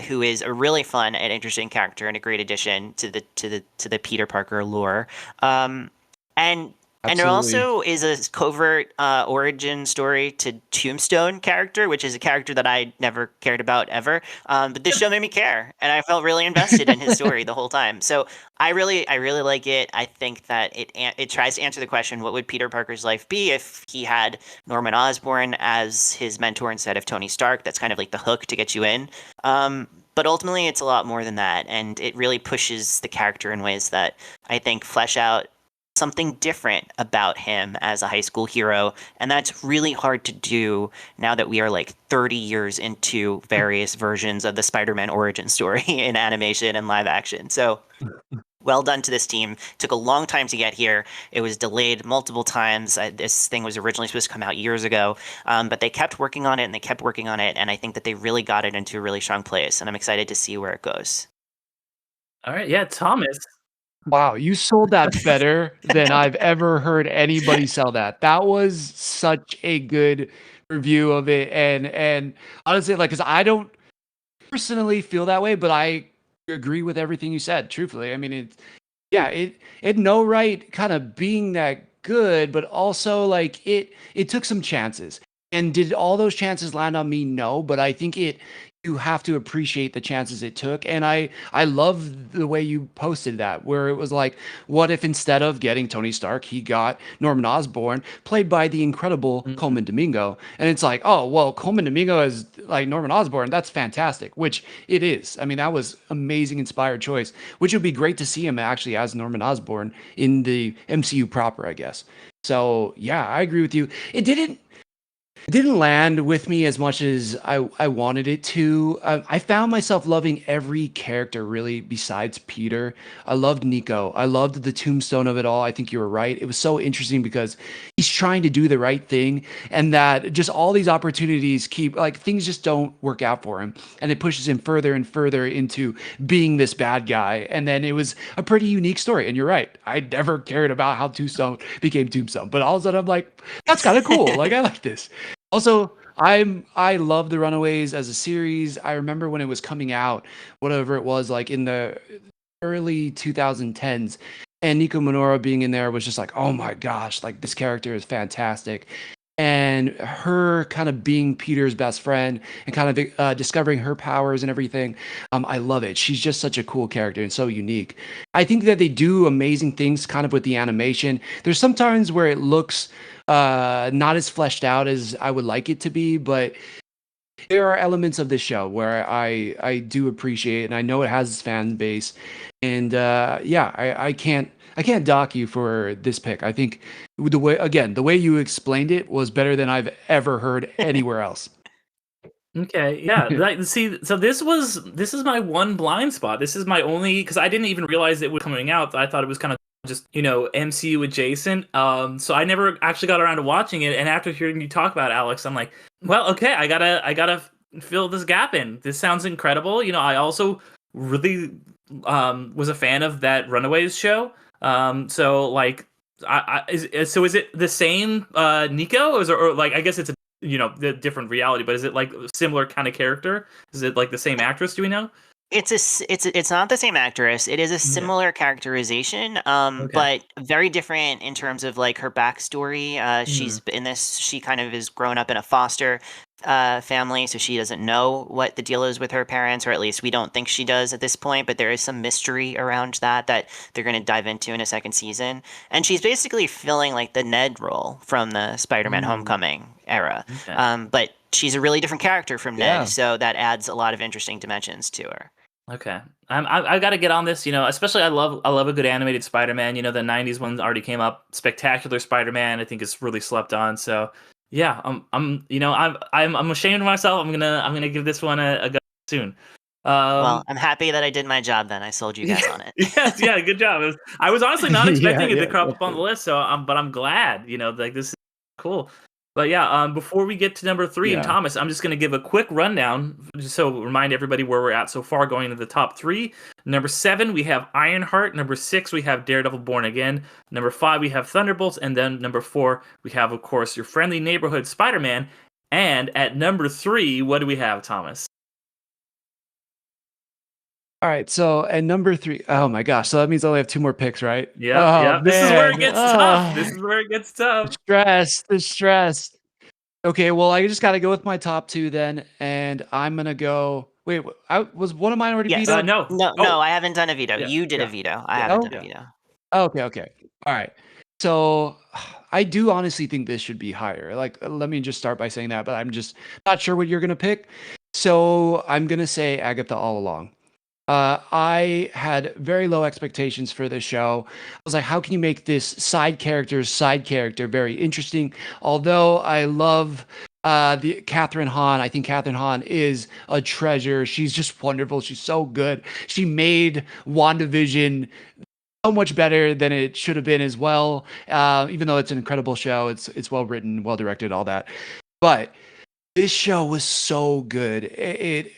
who is a really fun and interesting character and a great addition to the Peter Parker lore. And and there Absolutely. also is a covert origin story to Tombstone character, which is a character that I never cared about ever. But this show made me care, and I felt really invested in his story the whole time. So I really like it. I think that it tries to answer the question: what would Peter Parker's life be if he had Norman Osborn as his mentor instead of Tony Stark? That's kind of like the hook to get you in. But ultimately, it's a lot more than that, and it really pushes the character in ways that I think flesh out something different about him as a high school hero. And that's really hard to do now that we are like 30 years into various versions of the Spider-Man origin story in animation and live action. So well done to this team. Took a long time to get here. It was delayed multiple times. This thing was originally supposed to come out years ago, but they kept working on it and they kept working on it. And I think that they really got it into a really strong place. And I'm excited to see where it goes. All right, yeah, Thomas. Wow, you sold that better than I've ever heard anybody sell that. That was such a good review of it, and honestly, like, because I don't personally feel that way, but I agree with everything you said. Truthfully, I mean, yeah, it had no right kind of being that good, but also like it took some chances. And did all those chances land on me? No, but I think you have to appreciate the chances it took. And I love the way you posted that, where it was like, what if instead of getting Tony Stark, he got Norman Osborn, played by the incredible Mhm. Coleman Domingo? And it's like, oh well, Coleman Domingo is like Norman Osborn. That's fantastic, which it is. I mean, that was amazing, inspired choice. Which would be great to see him actually as Norman Osborn in the MCU proper, I guess. So yeah, I agree with you. It didn't land with me as much as I wanted it to. I found myself loving every character really besides Peter. I loved Nico. I loved the tombstone of it all. I think you were right. It was so interesting because he's trying to do the right thing, and that just all these opportunities keep like things just don't work out for him, and it pushes him further and further into being this bad guy. And then it was a pretty unique story. And you're right. I never cared about how Tombstone became Tombstone, but all of a sudden I'm like, that's kind of cool. Like I like this. Also, I love The Runaways as a series. I remember when it was coming out, whatever it was, like in the early 2010s, and Nico Minoru being in there was just like, oh my gosh, like this character is fantastic. And her kind of being Peter's best friend and kind of discovering her powers and everything. I love it. She's just such a cool character and so unique. I think that they do amazing things kind of with the animation. There's sometimes where it looks not as fleshed out as I would like it to be, but there are elements of this show where I do appreciate, and I know it has its fan base, and yeah, I can't dock you for this pick. I think the way you explained it was better than I've ever heard anywhere else. Okay, yeah. Like, see, so this is my one blind spot. This is my only because I didn't even realize it was coming out. I thought it was kind of just MCU adjacent. So I never actually got around to watching it. And after hearing you talk about it, Alex, I'm like, well, okay, I gotta fill this gap in. This sounds incredible. I also really was a fan of that Runaways show. So like, so is it the same Nico, or like I guess it's the different reality, but is it like a similar kind of character? Is it like the same actress? Do we know? It's not the same actress. It is a Okay. similar characterization, Okay. but very different in terms of like her backstory. Hmm. In this, she kind of is grown up in a foster family, so she doesn't know what the deal is with her parents, or at least we don't think she does at this point. But there is some mystery around that they're going to dive into in a second season, and she's basically filling like the Ned role from the Spider-Man Mm, Homecoming era. okay. But she's a really different character from Ned, Yeah. so that adds a lot of interesting dimensions to her. Okay. I got to get on this. Especially I love a good animated Spider-Man. The '90s one already came up. Spectacular Spider-Man. I think is really slept on. So yeah, I'm ashamed of myself. I'm gonna give this one a go soon. Well, Um, I'm happy that I did my job then. I sold you guys on it. yes, yeah, good job. I was honestly not Yeah, expecting it to yeah, crop up on the definitely. list, so but I'm glad. Like this is cool. But yeah, before we get to number three and Yeah. Thomas, I'm just gonna give a quick rundown, just so remind everybody where we're at so far going into the top three. Number 7, we have Ironheart. Number 6, we have Daredevil Born Again. Number 5, we have Thunderbolts, and then number 4, we have, of course, your friendly neighborhood Spider-Man. And at number 3, what do we have, Thomas? All right. So at number three, oh my gosh. So that means I only have two more picks, right? Yep, Oh yep. This is where it man. gets tough. This is where it gets The tough. stress, the stress. Okay, well, I just got to go with my top two then, and I'm gonna go. Wait, I was one of mine already beat Yes. up? No. No, Oh, I haven't done a veto. yeah, You did a yeah, veto. I yeah, haven't No. done a yeah. veto. Okay, okay. All right. So I do honestly think this should be higher. Like, let me just start by saying that, but I'm just not sure what you're gonna pick. So I'm gonna say Agatha all along. I had very low expectations for this show. I was like, how can you make this side character very interesting? Although I love the Catherine Hahn. I think Catherine Hahn is a treasure. She's just wonderful. She's so good. She made WandaVision so much better than it should have been as well. Even though it's an incredible show, it's well written, well directed, all that. But this show was so good. It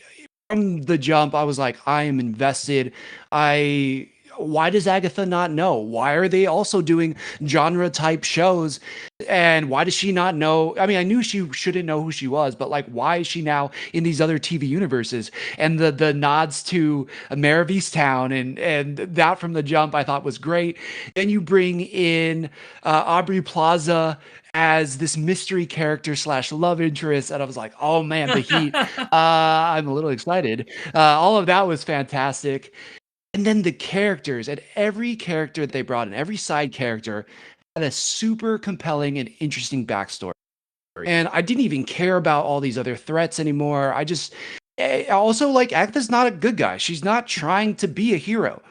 from the jump, I was like, I am invested. I why does Agatha not know? Why are they also doing genre type shows? And why does she not know? I mean, I knew she shouldn't know who she was, but like, why is she now in these other TV universes? And the nods to Mare of Easttown and that from the jump I thought was great. Then you bring in Aubrey Plaza as this mystery character slash love interest, and I was like, oh man, the heat. I'm a little excited. All of that was fantastic. And then the characters, and every character they brought in, every side character had a super compelling and interesting backstory. And I didn't even care about all these other threats anymore. Also, like, Agatha's not a good guy. She's not trying to be a hero.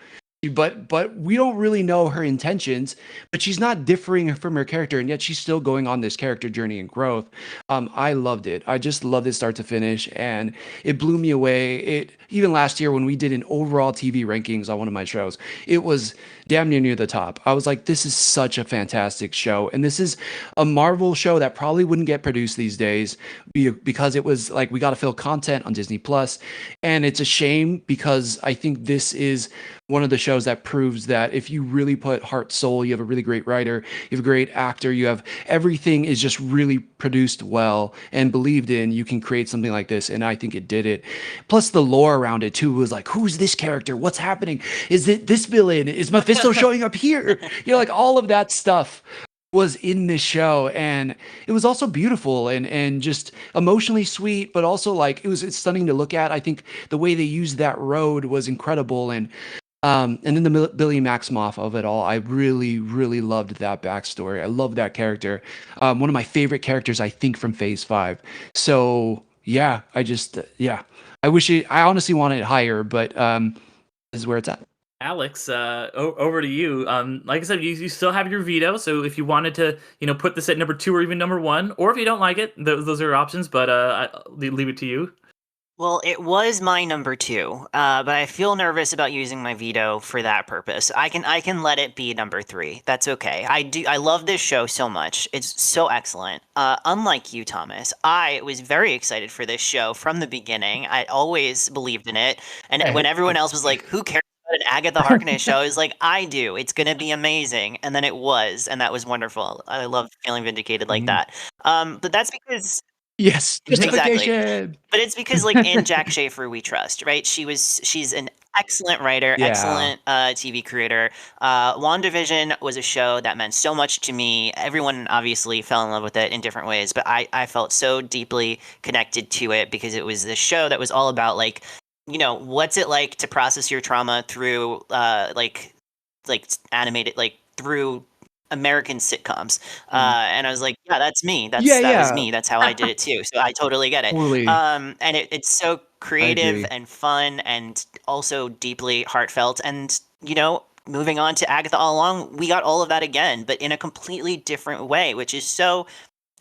But we don't really know her intentions, but she's not differing from her character, and yet she's still going on this character journey and growth. I loved it. I just loved it start to finish, and it blew me away. It even last year when we did an overall TV rankings on one of my shows, it was damn near the top. I was like, this is such a fantastic show, and this is a Marvel show that probably wouldn't get produced these days because it was like we got to fill content on Disney Plus, and it's a shame because I think this is one of the shows that proves that if you really put heart, soul, you have a really great writer, you have a great actor, you have everything is just really produced well and believed in, you can create something like this. And I think it did it. Plus the lore around it too was like, who's this character? What's happening? Is it this villain? Is Mephisto showing up here? You know, like all of that stuff was in this show, and it was also beautiful and just emotionally sweet, but also like it's stunning to look at. I think the way they used that road was incredible, and then the Billy Maximoff of it all, I really, really loved that backstory. I love that character. One of my favorite characters, I think, from Phase 5. So, yeah, I honestly wanted it higher, but this is where it's at. Alex, over to you. Like I said, you still have your veto, so if you wanted to, put this at number 2 or even number 1, or if you don't like it, those are options, but I'll leave it to you. Well, it was my number 2, but I feel nervous about using my veto for that purpose. I can let it be number 3. That's okay. I love this show so much. It's so excellent. Unlike you, Thomas, I was very excited for this show from the beginning. I always believed in it, and when everyone else was like, "Who cares about an Agatha Harkness show?" I was like, "I do. It's gonna be amazing," and then it was, and that was wonderful. I love feeling vindicated like that. But that's because. Yes, Exactly. justification. But it's because, like, in Jack Schaefer we trust, right? She's an excellent writer, Yeah. excellent TV creator. WandaVision was a show that meant so much to me. Everyone obviously fell in love with it in different ways, but I felt so deeply connected to it because it was this show that was all about, like, what's it like to process your trauma through like animated, like, through American sitcoms. And I was like, yeah, that's me. That was me. That's how I did it too. So I totally get it. Totally. And it's so creative agree. and fun and also deeply heartfelt. And, moving on to Agatha All Along, we got all of that again, but in a completely different way, which is so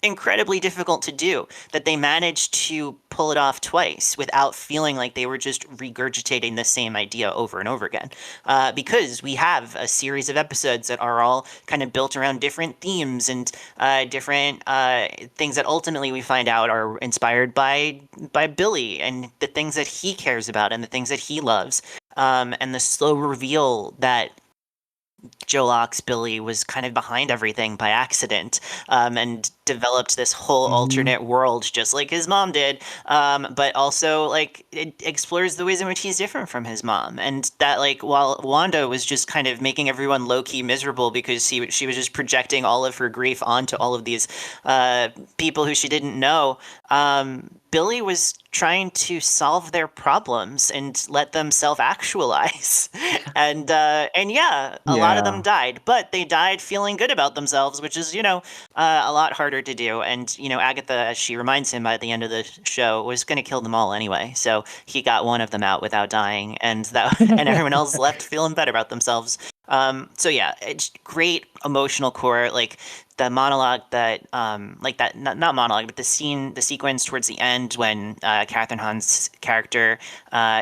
incredibly difficult to do, that they managed to pull it off twice without feeling like they were just regurgitating the same idea over and over again. Because we have a series of episodes that are all kind of built around different themes and different things that ultimately we find out are inspired by Billy and the things that he cares about and the things that he loves. And the slow reveal that Jolok's Billy was kind of behind everything by accident, and developed this whole alternate world just like his mom did, but also, like, it explores the ways in which he's different from his mom, and that, like, while Wanda was just kind of making everyone low-key miserable because she was just projecting all of her grief onto all of these people who she didn't know, Billy was trying to solve their problems and let them self-actualize. and yeah, a lot of them died, but they died feeling good about themselves, which is, a lot harder to do. And, Agatha, as she reminds him at the end of the show, was going to kill them all anyway. So he got one of them out without dying, and and everyone else left feeling better about themselves. So yeah, it's great emotional core, like the monologue that, not monologue, but the sequence towards the end when Catherine Hahn's character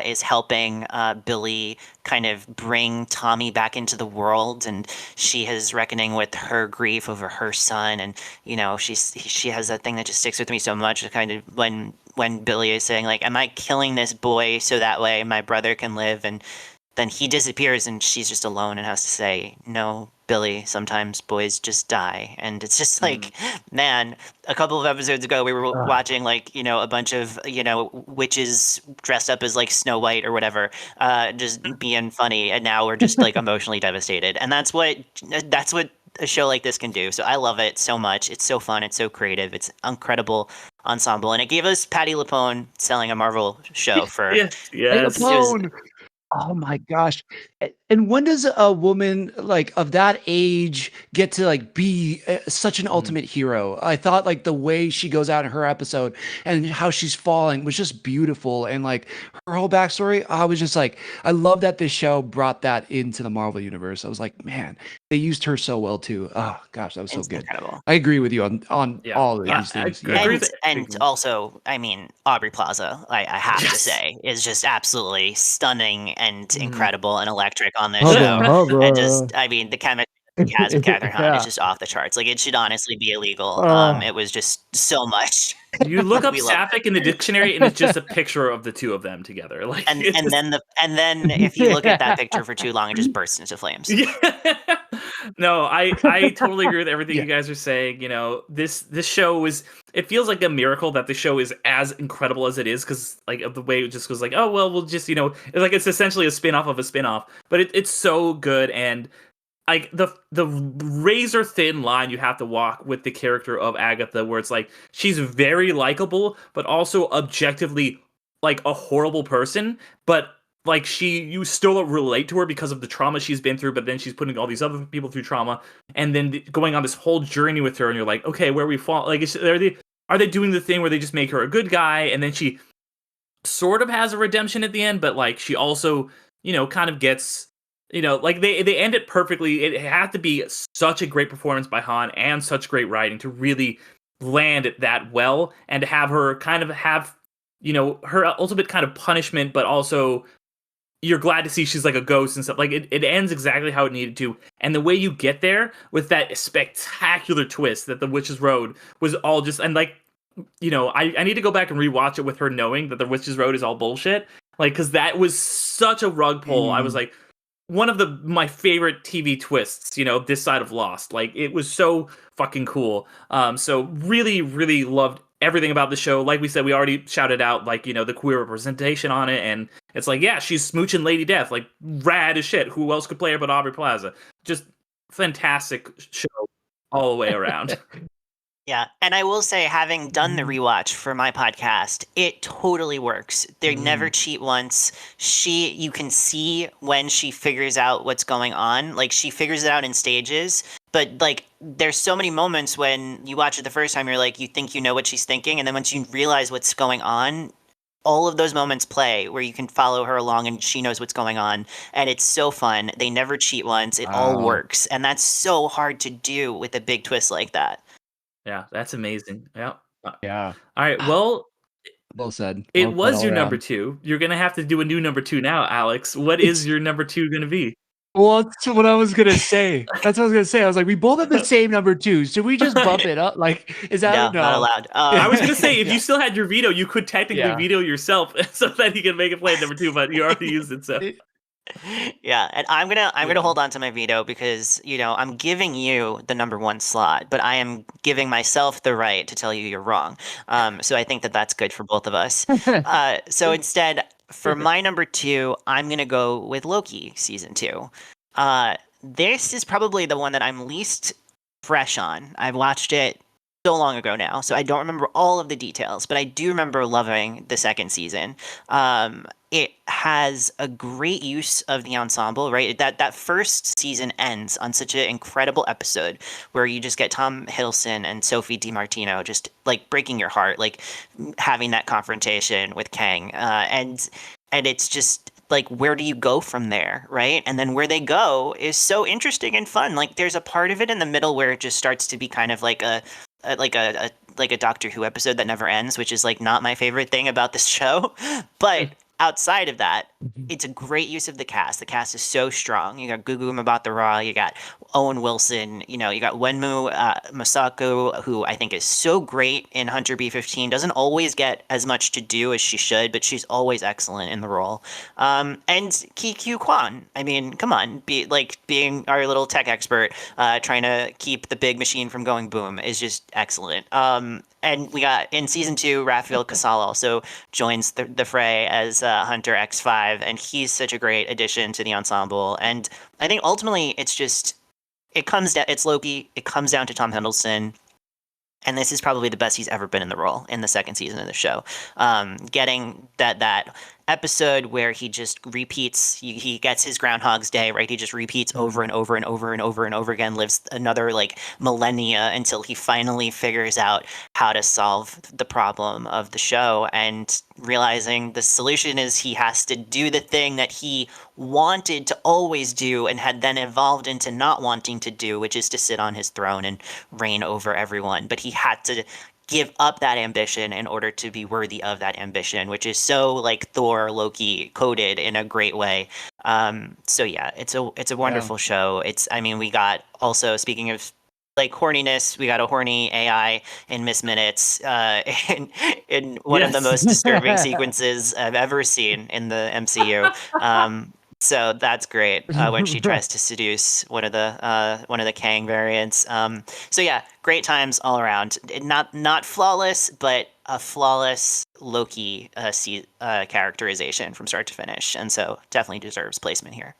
is helping Billy kind of bring Tommy back into the world, and she is reckoning with her grief over her son, and she has that thing that just sticks with me so much. Kind of when Billy is saying, like, "Am I killing this boy so that way my brother can live?" and then he disappears and she's just alone and has to say, "No, Billy, sometimes boys just die." And it's just like, man, a couple of episodes ago we were watching like, a bunch of, witches dressed up as like Snow White or whatever, just being funny, and now we're just like emotionally devastated. And that's what a show like this can do. So I love it so much. It's so fun, it's so creative, it's incredible ensemble, and it gave us Patty LuPone selling a Marvel show for Yes. Capone. Oh my gosh. And when does a woman like of that age get to like be such an ultimate hero? I thought like the way she goes out in her episode and how she's falling was just beautiful. And like her whole backstory, I was just like, I love that this show brought that into the Marvel universe. I was like, man, they used her so well too. Oh gosh, that was so It's good. incredible. I agree with you on Yeah. all of I- these I things. agree Yeah. with And also, I mean, Aubrey Plaza, I have to Yes. say, is just absolutely stunning and Mhm. incredible and electric on this Hubba, show. hubba. And just, I mean, the chemistry he has with Catherine Hahn Yeah. is just off the charts. Like, it should honestly be illegal. Oh. It was just so much. You look up We love Sapphic in the dictionary, and it's just a picture of the two of them together. Like, And it's and just- then if you look at that picture for too long, it just bursts into flames. Yeah. No, I totally agree with everything Yeah. you guys are saying. This show is, it feels like a miracle that the show is as incredible as it is, because like of the way it just goes like, oh well, we'll just it's like it's essentially a spin-off of a spin-off, but it's so good. And like the razor thin line you have to walk with the character of Agatha, where it's like she's very likable, but also objectively like a horrible person, but like you still relate to her because of the trauma she's been through, but then she's putting all these other people through trauma, and then going on this whole journey with her, and you're like, okay, where we fall, like, are they doing the thing where they just make her a good guy, and then she sort of has a redemption at the end, but like she also, kind of gets, like they end it perfectly. It had to be such a great performance by Han and such great writing to really land it that well, and to have her kind of have, her ultimate kind of punishment, but also you're glad to see she's like a ghost and stuff. Like it ends exactly how it needed to. And the way you get there with that spectacular twist that the Witch's Road was all just, and like, I need to go back and rewatch it with her knowing that the Witch's Road is all bullshit. Like, because that was such a rug pull. I was like, one of my favorite TV twists, this side of Lost. Like, it was so fucking cool. So really, really loved everything about the show. Like we said, we already shouted out, like, the queer representation on it, and it's like, yeah, she's smooching Lady Death, like, rad as shit. Who else could play her but Aubrey Plaza? Just fantastic show all the way around. Yeah, and I will say, having done the rewatch for my podcast, it totally works. They never cheat once. You can see when she figures out what's going on. Like, she figures it out in stages, but like, there's so many moments when you watch it the first time, you're like, you think you know what she's thinking, and then once you realize what's going on, all of those moments play where you can follow her along and she knows what's going on, and it's so fun. They never cheat once. It all Wow. works, and that's so hard to do with a big twist like that. Yeah, that's amazing. Yeah. Yeah. All right. Well, Well said. it Well put was all your number around. 2. You're gonna have to do a new number 2 now, Alex. What is your number 2 gonna be? Well, that's what I was gonna say. That's what I was gonna say. I was like, we both have the same number 2. Should we just bump it up? Like, is that No, not allowed. I was gonna say, if Yeah. you still had your veto, you could technically Yeah. veto yourself so that you can make it play at number 2, but you already used it. So Yeah, and I'm gonna hold on to my veto because I'm giving you the number 1 slot, but I am giving myself the right to tell you you're wrong. So I think that that's good for both of us. So instead, for my number 2, I'm gonna go with Loki season 2. This is probably the one that I'm least fresh on. I've watched it so long ago now, so I don't remember all of the details, but I do remember loving the second season. It has a great use of the ensemble, right? That first season ends on such an incredible episode where you just get Tom Hiddleston and Sophie DiMartino just like breaking your heart, like having that confrontation with Kang, and it's just like, where do you go from there, right? And then where they go is so interesting and fun. Like, there's a part of it in the middle where it just starts to be kind of like a Doctor Who episode that never ends, which is like not my favorite thing about this show. But outside of that, it's a great use of the cast. The cast is so strong. You got Gugu Mbatha-Raw, you got Owen Wilson, you got Wenmu Masako, who I think is so great in Hunter B-15. Doesn't always get as much to do as she should, but she's always excellent in the role. And Ki Kyu Kwan. I mean, come on, being our little tech expert, trying to keep the big machine from going boom is just excellent. And we got in season 2, Rafael Casal also joins the fray as Hunter X5, and he's such a great addition to the ensemble. And I think ultimately it's Loki. It comes down to Tom Hiddleston. And this is probably the best he's ever been in the role in the second season of the show. Getting that episode where he just repeats, he gets his Groundhog's Day, right? He just repeats over and over and over and over and over again, lives another millennia until he finally figures out how to solve the problem of the show, and realizing the solution is he has to do the thing that he wanted to always do and had then evolved into not wanting to do, which is to sit on his throne and reign over everyone. But he had to give up that ambition in order to be worthy of that ambition, which is so Thor, Loki coded in a great way. So yeah, it's a wonderful show. We got also, speaking of horniness, we got a horny AI in Miss Minutes in one of the most disturbing sequences I've ever seen in the MCU. So that's great when she tries to seduce one of the Kang variants. So yeah, great times all around. Not flawless, but a flawless Loki characterization from start to finish, and so definitely deserves placement here.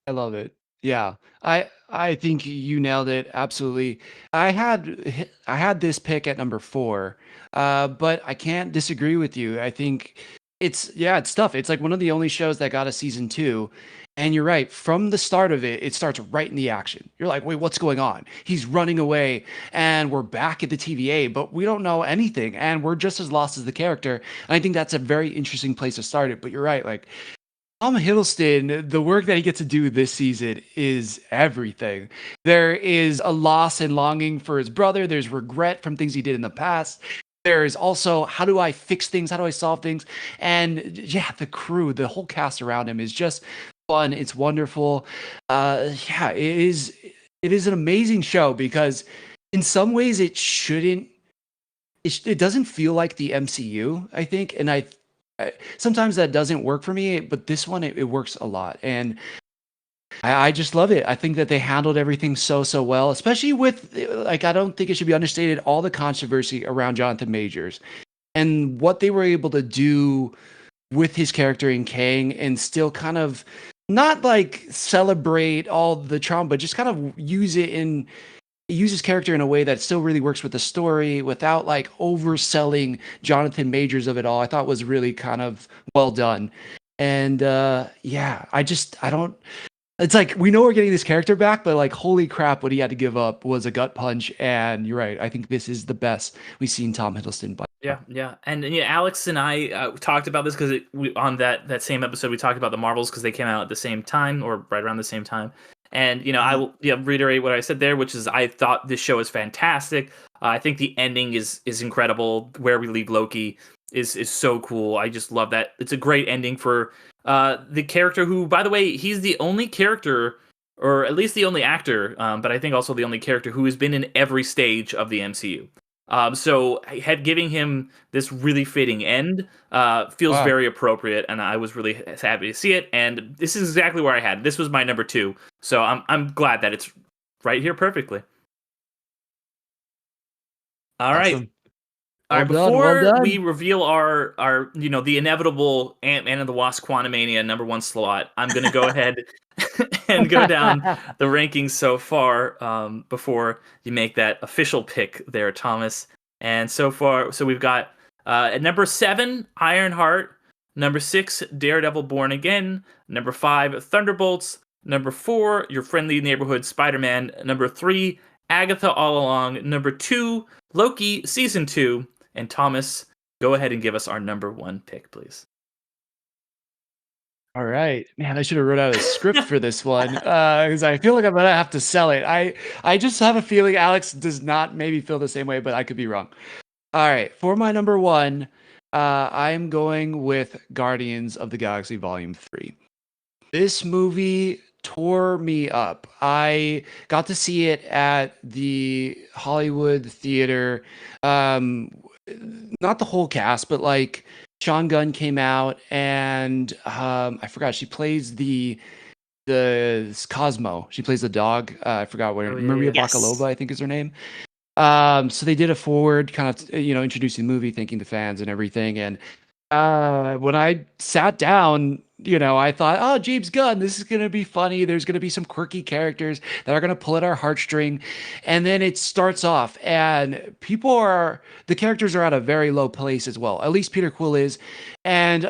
I love it. Yeah, I think you nailed it absolutely. I had this pick at number 4, but I can't disagree with you. I think it's tough. It's one of the only shows that got a season 2, and you're right. From the start of it, it starts right in the action. You're like, wait, what's going on? He's running away, and we're back at the TVA, but we don't know anything, and we're just as lost as the character. And I think that's a very interesting place to start it. But you're right, Tom Hiddleston, the work that he gets to do this season is everything. There is a loss and longing for his brother. There's regret from things he did in the past. There's also, how do I fix things? How do I solve things? And yeah, the crew, the whole cast around him is just fun. It's wonderful. Yeah, it is an amazing show because in some ways it doesn't feel like the MCU, I think. And sometimes that doesn't work for me, but this one, it works a lot. And I just love it. I think that they handled everything so well, especially with, I don't think it should be understated, all the controversy around Jonathan Majors and what they were able to do with his character in Kang, and still kind of not celebrate all the trauma, but just kind of use his character in a way that still really works with the story without overselling Jonathan Majors of it all. I thought was really kind of well done. And yeah, I don't, it's we know we're getting this character back, but holy crap, what he had to give up was a gut punch. And you're right, I think this is the best we've seen Tom Hiddleston by. Yeah. And yeah, Alex and I talked about this because on that same episode we talked about the Marvels because they came out at the same time or right around the same time. And I will reiterate what I said there, which is I thought this show is fantastic. I think the ending is incredible. Where we leave Loki is so cool. I just love that. It's a great ending for the character who, by the way, he's the only character, or at least the only actor, but I think also the only character who has been in every stage of the MCU. So giving him this really fitting end feels very appropriate, and I was really happy to see it. And this is exactly where I had. This was my number 2, so I'm glad that it's right here perfectly. All Awesome. right. All right, before we reveal our the inevitable Ant-Man and the Wasp Quantumania number 1 slot, I'm going to go ahead and go down the rankings so far before you make that official pick there, Thomas. And so we've got at number 7, Ironheart. Number 6, Daredevil Born Again. Number 5, Thunderbolts. Number 4, Your Friendly Neighborhood Spider-Man. Number 3, Agatha All Along. Number 2, Loki Season 2. And Thomas, go ahead and give us our number 1 pick, please. All right, man, I should have wrote out a script for this one because I feel like I'm gonna have to sell it. I just have a feeling Alex does not maybe feel the same way, but I could be wrong. All right, for my number 1, I'm going with Guardians of the Galaxy Volume 3. This movie tore me up. I got to see it at the Hollywood Theater. Um, not the whole cast, but like Sean Gunn came out, and I forgot she plays the Cosmo. She plays the dog. I forgot what Oh, yeah, Maria yeah. Yes. Bakalova, I think is her name. So they did a forward kind of, introducing the movie, thanking the fans and everything. And when I sat down, I thought, oh, James Gunn, this is going to be funny. There's going to be some quirky characters that are going to pull at our heartstring. And then it starts off, and the characters are at a very low place as well. At least Peter Quill is. And,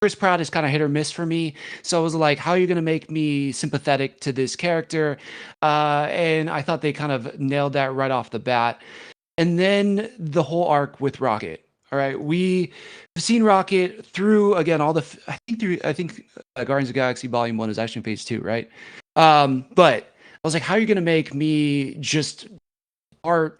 Chris Pratt is kind of hit or miss for me. So I was like, how are you going to make me sympathetic to this character? And I thought they kind of nailed that right off the bat. And then the whole arc with Rocket. All right, we have seen Rocket through again all the. I think Guardians of the Galaxy Volume 1 is actually phase 2, right? But I was like, how are you going to make me just heart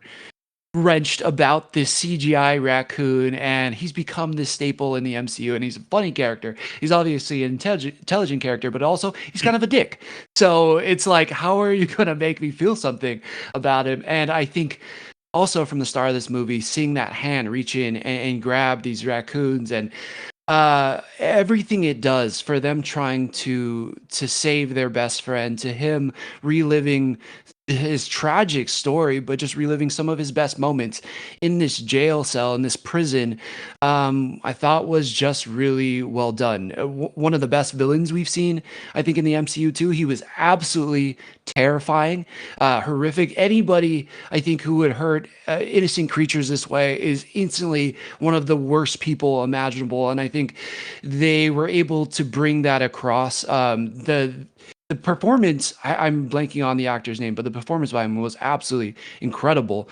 wrenched about this CGI raccoon, and he's become this staple in the MCU, and he's a funny character. He's obviously an intelligent character, but also he's kind of a dick. So it's like, how are you going to make me feel something about him? And I think also from the start of this movie, seeing that hand reach in and grab these raccoons, and everything it does for them trying to save their best friend, to him reliving his tragic story, but just reliving some of his best moments in this jail cell, in this prison, I thought was just really well done. One of the best villains we've seen, I think, in the MCU too. He was absolutely terrifying, horrific. Anybody, I think, who would hurt innocent creatures this way is instantly one of the worst people imaginable. And I think they were able to bring that across. The performance, I'm blanking on the actor's name, but the performance by him was absolutely incredible.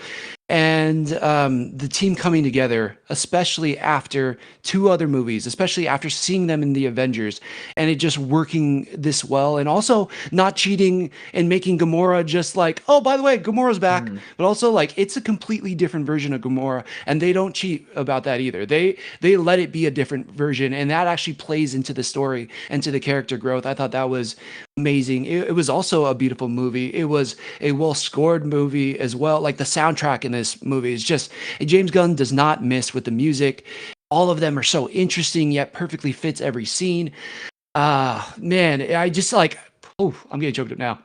And the team coming together, especially after two other movies, especially after seeing them in the Avengers, and it just working this well, and also not cheating and making Gamora just like, oh, by the way, Gamora's back, but also like it's a completely different version of Gamora, and they don't cheat about that either. They let it be a different version, and that actually plays into the story and to the character growth. I thought that was amazing. It was also a beautiful movie. It was a well scored movie as well. Like the soundtrack in this movie is just, James Gunn does not miss with the music. All of them are so interesting yet perfectly fits every scene. Man, I just like, oh, I'm getting choked up now.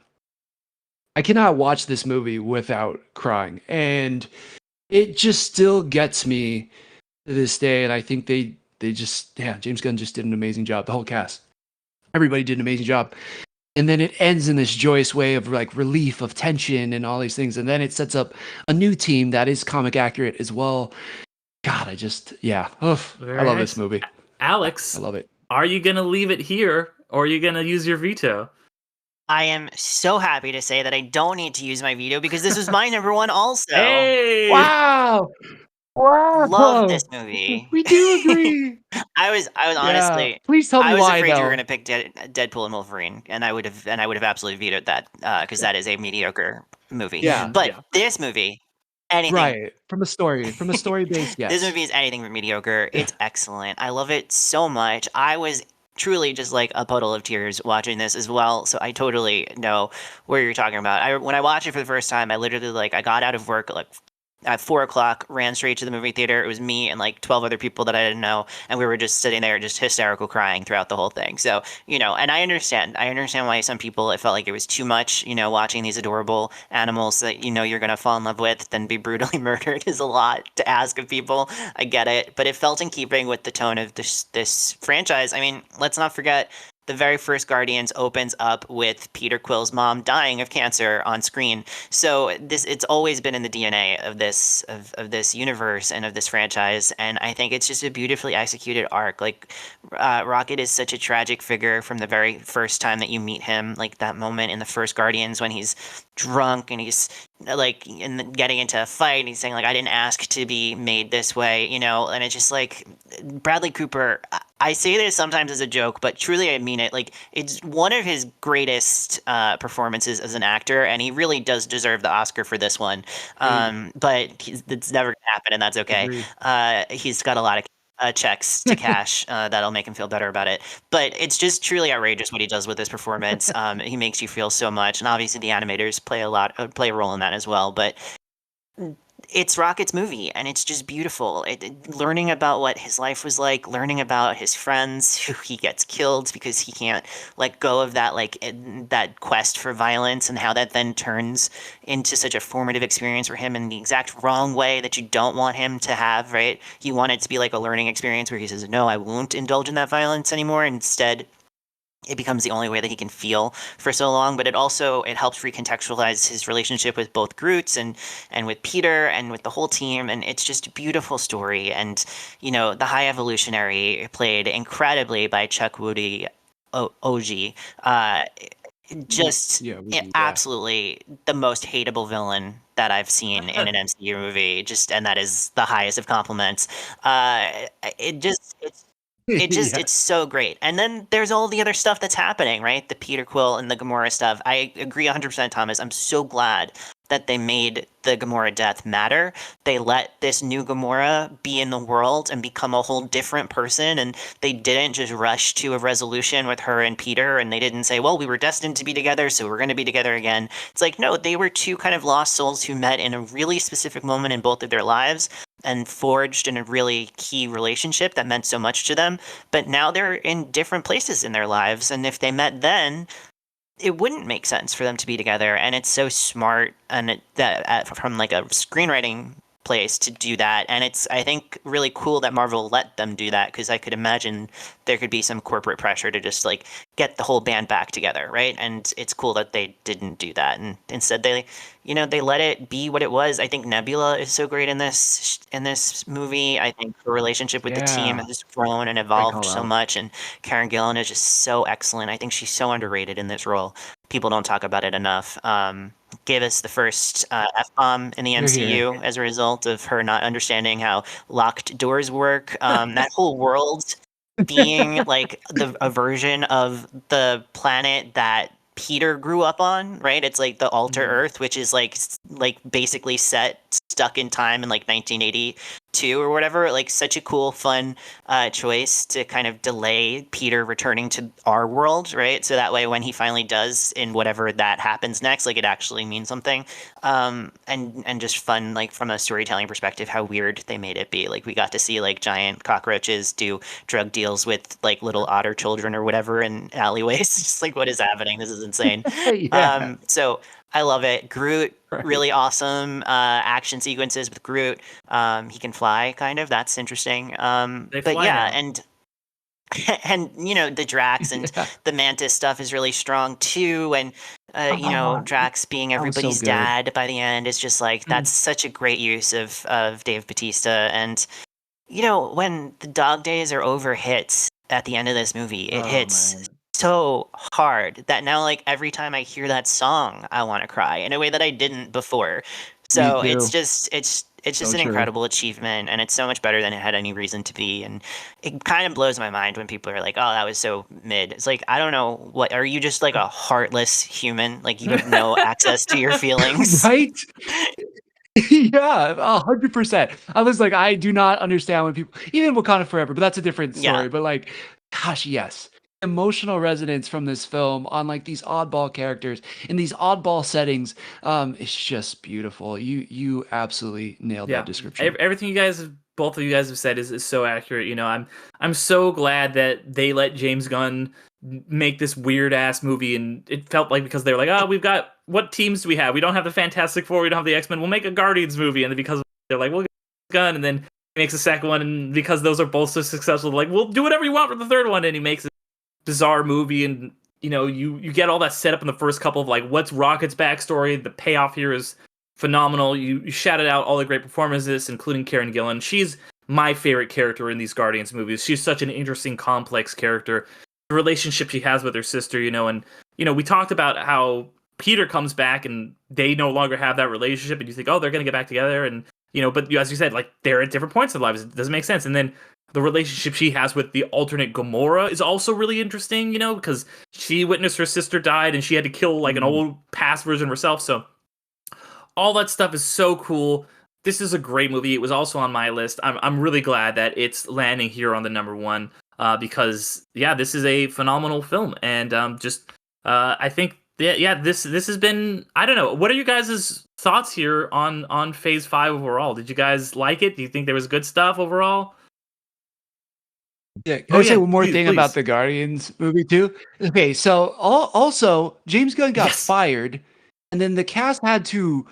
I cannot watch this movie without crying, and it just still gets me to this day. And I think they just, yeah, James Gunn just did an amazing job. The whole cast, everybody did an amazing job. And then it ends in this joyous way of like relief, of tension, and all these things. And then it sets up a new team that is comic accurate as well. God, yeah. Oof, I love this movie. Alex, I love it. Are you going to leave it here, or are you going to use your veto? I am so happy to say that I don't need to use my veto because this was my number one also. Hey! Wow! Love this movie. We do agree. I was honestly. Please tell me I was why, afraid though. you were gonna pick Deadpool and Wolverine, and I would have absolutely vetoed that because that is a mediocre movie. Yeah. But this movie, anything. Right. From a story base, yes. This movie is anything but mediocre. It's excellent. I love it so much. I was truly just like a puddle of tears watching this as well. So I totally know where you're talking about. When I watched it for the first time, I literally I got out of work at 4:00, ran straight to the movie theater. It was me and like 12 other people that I didn't know, and we were just sitting there, just hysterical crying throughout the whole thing. So, and I understand why some people, it felt like it was too much, watching these adorable animals that, you're going to fall in love with, then be brutally murdered is a lot to ask of people. I get it, but it felt in keeping with the tone of this franchise. I mean, let's not forget, the very first Guardians opens up with Peter Quill's mom dying of cancer on screen. So it's always been in the DNA of this universe and of this franchise. And I think it's just a beautifully executed arc. Like Rocket is such a tragic figure from the very first time that you meet him. Like that moment in the first Guardians when he's drunk and he's like in getting into a fight, and he's saying like, I didn't ask to be made this way, you know, and it's just like Bradley Cooper. I say this sometimes as a joke, but truly I mean it. Like, it's one of his greatest performances as an actor, and he really does deserve the Oscar for this one. But it's never gonna happen, and that's okay. He's got a lot of checks to cash that'll make him feel better about it. But it's just truly outrageous what he does with his performance. He makes you feel so much, and obviously the animators play a role in that as well. But it's Rocket's movie, and it's just beautiful. Learning about what his life was like, learning about his friends who he gets killed because he can't let go of that, like that quest for violence, and how that then turns into such a formative experience for him in the exact wrong way that you don't want him to have. Right? You want it to be like a learning experience where he says, "No, I won't indulge in that violence anymore." Instead, it becomes the only way that he can feel for so long. But it helps recontextualize his relationship with both Groots and with Peter and with the whole team, and it's just a beautiful story. And you know, the High Evolutionary, played incredibly by Chuck Woody Oji, just absolutely the most hateable villain that I've seen in an MCU movie, and that is the highest of compliments. It's so great. And then there's all the other stuff that's happening, right? The Peter Quill and the Gamora stuff. I agree 100%, Thomas. I'm so glad that they made the Gamora death matter. They let this new Gamora be in the world and become a whole different person, and they didn't just rush to a resolution with her and Peter, and they didn't say, well, we were destined to be together, so we're going to be together again. It's like, no, they were two kind of lost souls who met in a really specific moment in both of their lives and forged in a really key relationship that meant so much to them. But now they're in different places in their lives, and if they met then, it wouldn't make sense for them to be together. And it's so smart, and from like a screenwriting place to do that. And it's, I think, really cool that Marvel let them do that, because I could imagine there could be some corporate pressure to just like get the whole band back together, right? And it's cool that they didn't do that, and instead they let it be what it was. I think Nebula is so great in this movie. I think her relationship with the team has grown and evolved so much, and Karen Gillan is just so excellent. I think she's so underrated in this role. People don't talk about it enough. Gave us the first F-bomb in the MCU as a result of her not understanding how locked doors work. That whole world being like a version of the planet that Peter grew up on, right? It's like the Alter Earth, which is like basically stuck in time in like 1982 or whatever. Like, such a cool, fun choice to kind of delay Peter returning to our world, right? So that way, when he finally does, in whatever that happens next, like, it actually means something. And just fun, like, from a storytelling perspective, how weird they made it be. Like, we got to see like giant cockroaches do drug deals with like little otter children or whatever in alleyways. Just like, what is happening? This is insane. So I love it. Groot, really awesome action sequences with Groot. He can fly, kind of. That's interesting. But yeah, and you know, the Drax and the Mantis stuff is really strong too. And you know, Drax being everybody's dad by the end is just like, that's such a great use of Dave Bautista. And you know, when the Dog Days Are Over hits at the end of this movie, it hits so hard that now, like, every time I hear that song, I want to cry in a way that I didn't before. So it's just an incredible achievement, and it's so much better than it had any reason to be. And it kind of blows my mind when people are like, "Oh, that was so mid." It's like, I don't know, what are you, just like a heartless human? Like, you have no access to your feelings, right? Yeah, 100%. I was like, I do not understand when people, even Wakanda Forever, but that's a different story. But like, gosh, yes, emotional resonance from this film on like these oddball characters in these oddball settings. It's just beautiful. You absolutely nailed that description. Everything both of you guys have said is so accurate. You know, I'm so glad that they let James Gunn make this weird ass movie, and it felt like, because they were like, oh, we've got, what teams do we have? We don't have the Fantastic Four, we don't have the X-Men, we'll make a Guardians movie. And then because they're like, we'll get Gunn, and then he makes a second one, and because those are both so successful, like, we'll do whatever you want for the third one. And he makes a bizarre movie, and you know, you get all that set up in the first couple of like, what's Rocket's backstory. The payoff here is phenomenal. You shouted out all the great performances, including Karen Gillan. She's my favorite character in these Guardians movies. She's such an interesting, complex character. The relationship she has with her sister, you know, and you know, we talked about how Peter comes back and they no longer have that relationship, and you think, oh, they're gonna get back together, and but as you said, like they're at different points in their lives. It doesn't make sense. And then the relationship she has with the alternate Gamora is also really interesting, because she witnessed her sister died and she had to kill like an old past version of herself. So all that stuff is so cool. This is a great movie. It was also on my list. I'm really glad that it's landing here on the number one, because this is a phenomenal film, and I think this has been, I don't know, what are you guys' thoughts here on Phase 5 overall? Did you guys like it? Do you think there was good stuff overall? Yeah, can I say one more thing about the Guardians movie too? Okay, so also James Gunn got fired, and then the cast had to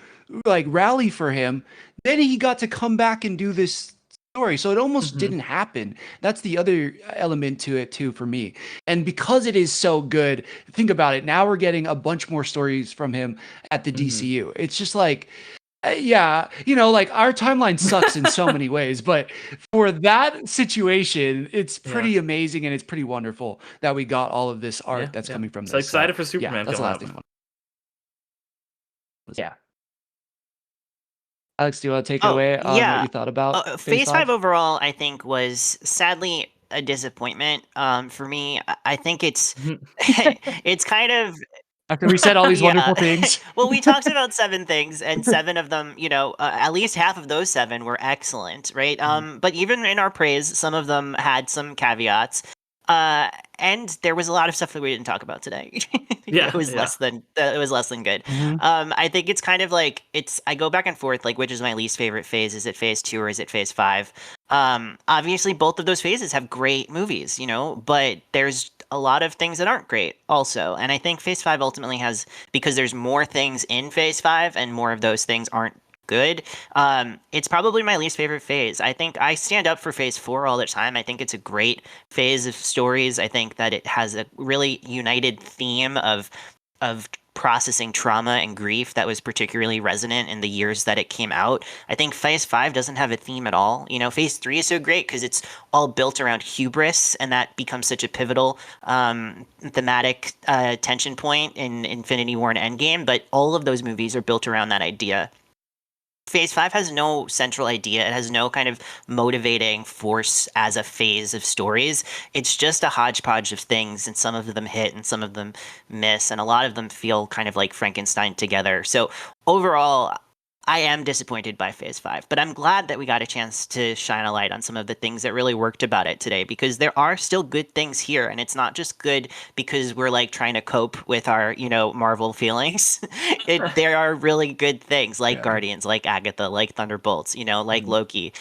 like rally for him. Then he got to come back and do this story, so it almost didn't happen. That's the other element to it too for me. And because it is so good, think about it. Now we're getting a bunch more stories from him at the DCU. It's just like, like our timeline sucks in so many ways, but for that situation, it's pretty amazing, and it's pretty wonderful that we got all of this art that's coming from this. So excited for Superman. That's the last thing. Yeah. Alex, do you want to take it away on what you thought about Phase 5 overall? I think was sadly a disappointment for me. I think it's it's kind of, after we said all these wonderful things. Well, we talked about 7 things, and 7 of them, at least half of those 7 were excellent, right? But even in our praise, some of them had some caveats. And there was a lot of stuff that we didn't talk about today. It was less than good. I think it's kind of like I go back and forth, like, which is my least favorite phase? Is it Phase 2 or is it Phase 5? Obviously, both of those phases have great movies, but there's a lot of things that aren't great also. And I think Phase 5 ultimately has, because there's more things in Phase 5 and more of those things aren't good. It's probably my least favorite phase. I think I stand up for Phase 4 all the time. I think it's a great phase of stories. I think that it has a really united theme of processing trauma and grief that was particularly resonant in the years that it came out. I think Phase 5 doesn't have a theme at all. Phase 3 is so great because it's all built around hubris, and that becomes such a pivotal thematic tension point in Infinity War and Endgame, but all of those movies are built around that idea. Phase 5 has no central idea. It has no kind of motivating force as a phase of stories. It's just a hodgepodge of things, and some of them hit and some of them miss, and a lot of them feel kind of like Frankenstein together. So overall, I am disappointed by Phase 5, but I'm glad that we got a chance to shine a light on some of the things that really worked about it today, because there are still good things here, and it's not just good because we're like trying to cope with our, Marvel feelings. There are really good things like Guardians, like Agatha, like Thunderbolts, like Loki.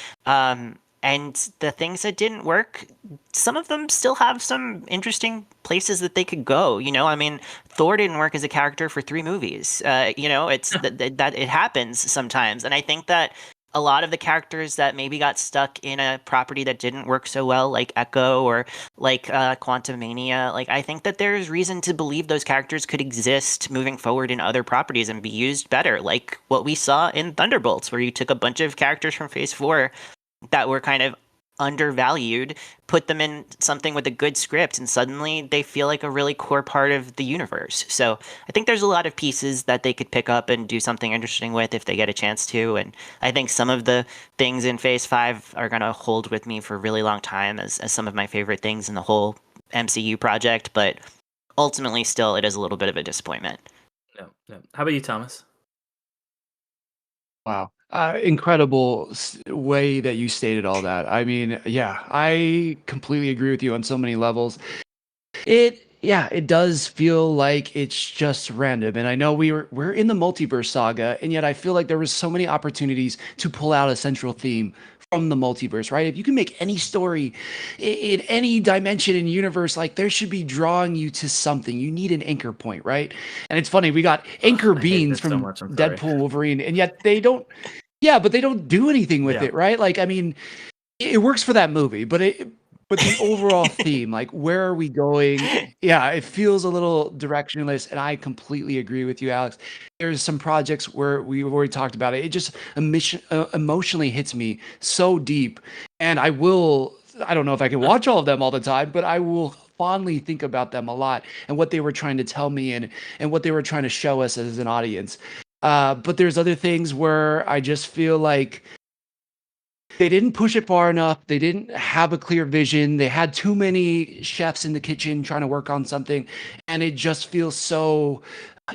And the things that didn't work, some of them still have some interesting places that they could go. I mean, Thor didn't work as a character for 3 movies. It's that it happens sometimes. And I think that a lot of the characters that maybe got stuck in a property that didn't work so well, like Echo or like Quantumania, like I think that there's reason to believe those characters could exist moving forward in other properties and be used better, like what we saw in Thunderbolts, where you took a bunch of characters from Phase 4 that were kind of undervalued, put them in something with a good script, and suddenly they feel like a really core part of the universe. So I think there's a lot of pieces that they could pick up and do something interesting with if they get a chance to. And I think some of the things in Phase 5 are going to hold with me for a really long time as some of my favorite things in the whole MCU project. But ultimately, still, it is a little bit of a disappointment. No. How about you, Thomas? Wow. Incredible way that you stated all that. I mean, I completely agree with you on so many levels. It does feel like it's just random. And I know we're in the multiverse saga, and yet I feel like there was so many opportunities to pull out a central theme from the multiverse, right? If you can make any story in any dimension in universe, like there should be drawing you to something. You need an anchor point, right? And it's funny, we got anchor beans from Deadpool and Wolverine, and yet they don't, but they don't do anything with it, right? Like, I mean, it works for that movie, but the overall theme, like where are we going? It feels a little directionless, and I completely agree with you, Alex. There's some projects where we've already talked about it. It just emotionally hits me so deep, and I don't know if I can watch all of them all the time, but I will fondly think about them a lot and what they were trying to tell me and what they were trying to show us as an audience. But there's other things where I just feel like they didn't push it far enough. They didn't have a clear vision. They had too many chefs in the kitchen trying to work on something. And it just feels so,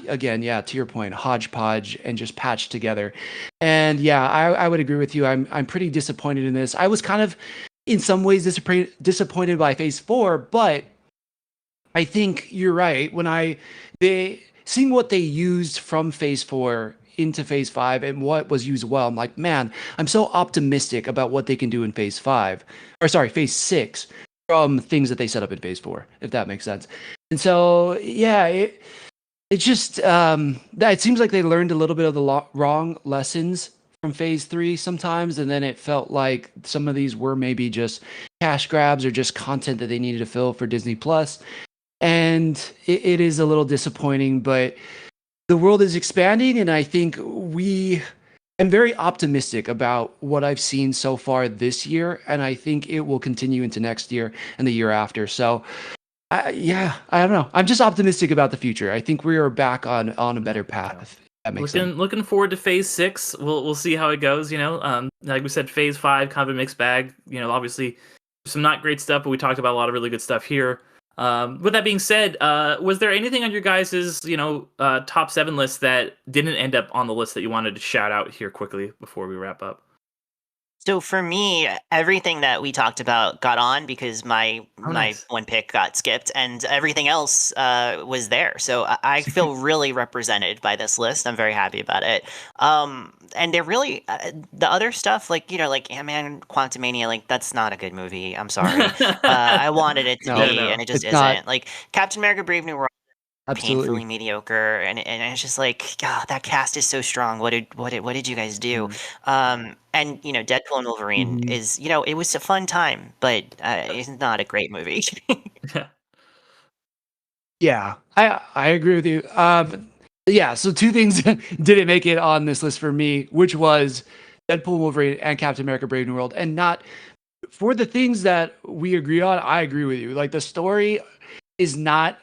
again, yeah, to your point, hodgepodge and just patched together. And yeah, I would agree with you. I'm pretty disappointed in this. I was kind of, in some ways, disappointed by Phase 4, but I think you're right. Seeing what they used from Phase 4 into Phase 5 and what was used well, I'm like, man, I'm so optimistic about what they can do in Phase 5, or sorry, Phase 6, from things that they set up in Phase 4, if that makes sense. And so, yeah, it just it seems like they learned a little bit of the wrong lessons from Phase 3 sometimes, and then it felt like some of these were maybe just cash grabs or just content that they needed to fill for Disney Plus. And it is a little disappointing, but the world is expanding, and I think I'm very optimistic about what I've seen so far this year, and I think it will continue into next year and the year after. So, I don't know. I'm just optimistic about the future. I think we are back on a better path. If that makes sense. Looking forward to Phase 6. We'll see how it goes. Like we said, Phase 5 kind of a mixed bag. Obviously some not great stuff, but we talked about a lot of really good stuff here. With that being said, was there anything on your guys' top 7 list that didn't end up on the list that you wanted to shout out here quickly before we wrap up? So for me, everything that we talked about got on because my Nice. one pick got skipped, and everything else was there. So I feel really represented by this list. I'm very happy about it. And they're really the other stuff, like like Ant-Man, Quantumania, like that's not a good movie. I'm sorry. I wanted it to No, be, no, and it just it's not. isn't. Like Captain America: Brave New World, Absolutely. painfully mediocre, and it's just like, God, that cast is so strong. What did you guys do? And Deadpool and Wolverine Mhm. is, it was a fun time, but it's not a great movie. Yeah. Yeah, I agree with you. Yeah, so 2 things didn't make it on this list for me, which was Deadpool, Wolverine, and Captain America: Brave New World, and not for the things that we agree on. I agree with you. Like the story is not.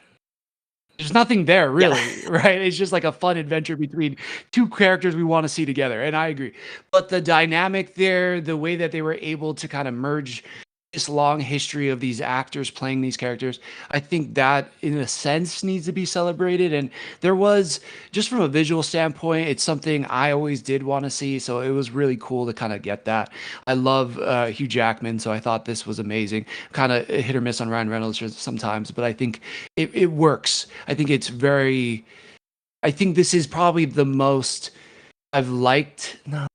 There's nothing there Yeah. really, right? It's just like a fun adventure between 2 characters we want to see together, and I agree. But the dynamic there, the way that they were able to kind of merge this long history of these actors playing these characters, I think that in a sense needs to be celebrated. And there was, just from a visual standpoint, it's something I always did want to see. So it was really cool to kind of get that. I love Hugh Jackman, so I thought this was amazing. Kind of hit or miss on Ryan Reynolds sometimes, but I think it works. I think I think this is probably the most I've liked. No,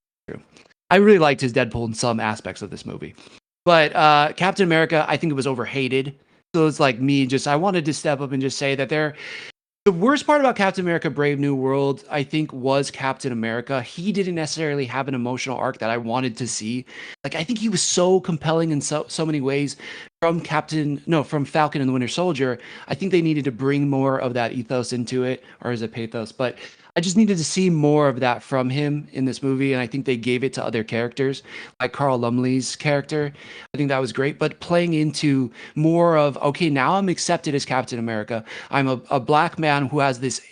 I really liked his Deadpool in some aspects of this movie. But Captain America, I think it was overhated. So it's like me, I wanted to step up and just say that the worst part about Captain America: Brave New World, I think, was Captain America. He didn't necessarily have an emotional arc that I wanted to see. Like, I think he was so compelling in so many ways from Falcon and the Winter Soldier. I think they needed to bring more of that ethos into it, or is it pathos? But I just needed to see more of that from him in this movie, and I think they gave it to other characters, like Carl Lumley's character. I think that was great, but playing into more of, okay, now I'm accepted as Captain America. I'm a black man who has this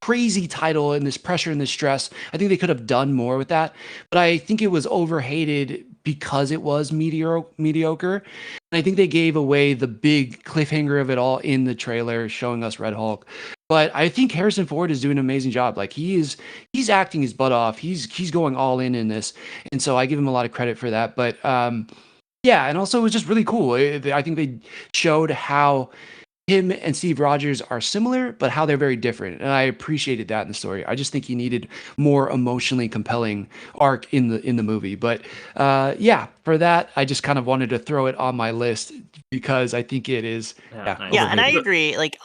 crazy title and this pressure and this stress. I think they could have done more with that, but I think it was overhated because it was mediocre. And I think they gave away the big cliffhanger of it all in the trailer, showing us Red Hulk. But I think Harrison Ford is doing an amazing job. Like he's acting his butt off. He's going all in this, and so I give him a lot of credit for that. But yeah, and also it was just really cool. I think they showed how him and Steve Rogers are similar, but how they're very different. And I appreciated that in the story. I just think he needed more emotionally compelling arc in the movie. But yeah, for that, I just kind of wanted to throw it on my list because I think it is. Yeah, nice. Yeah, and I overrated. agree. Like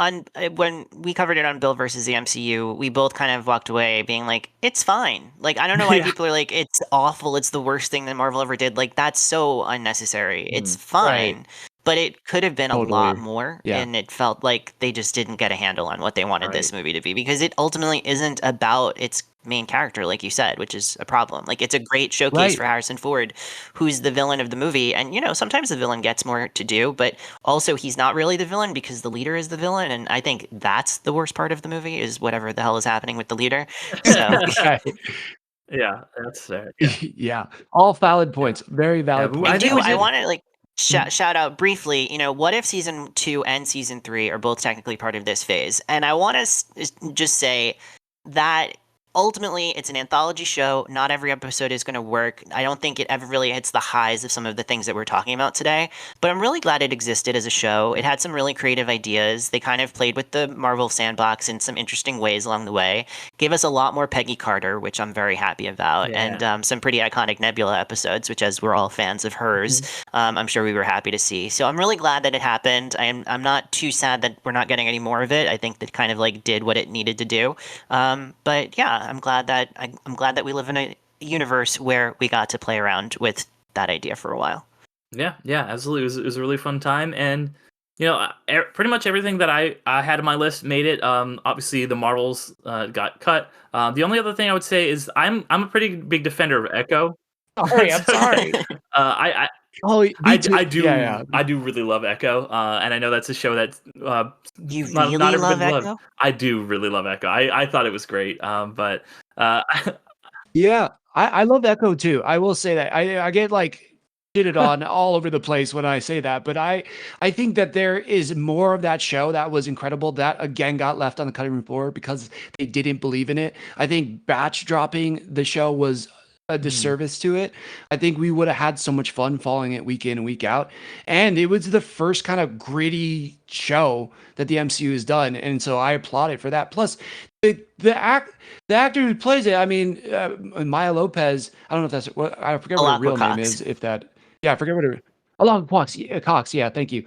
when we covered it on Bill versus the MCU, we both kind of walked away being like, it's fine. Like I don't know why Yeah. people are like, it's awful. It's the worst thing that Marvel ever did. Like that's so unnecessary. It's Mm. fine. Right. but it could have been a lot Totally. more, Yeah. and it felt like they just didn't get a handle on what they wanted this Right. movie to be, because it ultimately isn't about its main character, like you said, which is a problem. Like, it's a great showcase for Right. Harrison Ford, who's the villain of the movie, and sometimes the villain gets more to do, but also he's not really the villain because the leader is the villain, and I think that's the worst part of the movie, is whatever the hell is happening with the leader. So Right. Yeah, that's fair. Yeah, Yeah. All valid yeah, points. Very yeah. valid But I I points. think do. we I did. want to like Mhm. shout out briefly. What if season 2 and season 3 are both technically part of this phase? And I want to just say that ultimately it's an anthology show. Not every episode is going to work. I don't think it ever really hits the highs of some of the things that we're talking about today. But I'm really glad it existed as a show. It had some really creative ideas. They kind of played with the Marvel sandbox in some interesting ways along the way. Gave us a lot more Peggy Carter, which I'm very happy about, and Yeah. some pretty iconic Nebula episodes, which, as we're all fans of hers, Mhm. I'm sure we were happy to see. So I'm really glad that it happened. I'm not too sad that we're not getting any more of it. I think that kind of like did what it needed to do. But yeah, I'm glad that we live in a universe where we got to play around with that idea for a while. Yeah, yeah, absolutely. It was a really fun time, and pretty much everything that I had on my list made it. Obviously the Marvels got cut. The only other thing I would say is I'm a pretty big defender of Echo. Sorry. I'm So yeah, sorry. I Oh, me too. I Yeah. do I do really love Echo, and I know that's a show that You not really love everybody loves. Echo? I do really love Echo. I thought it was great, but uh, Yeah, I love Echo too. I will say that. I get like shitted on all over the place when I say that, but I think that there is more of that show that was incredible that again got left on the cutting room floor because they didn't believe in it. I think batch dropping the show was a mhm, disservice to it. I think we would have had so much fun following it week in and week out. And it was the first kind of gritty show that the MCU has done. And so I applaud it for that. Plus, the actor who plays it, I mean, Maya Lopez. I don't know if that's what I forget what her Alaqua real name Cox. is. If that, yeah, I forget what her. Along Cox, yeah, Cox. Yeah, thank you.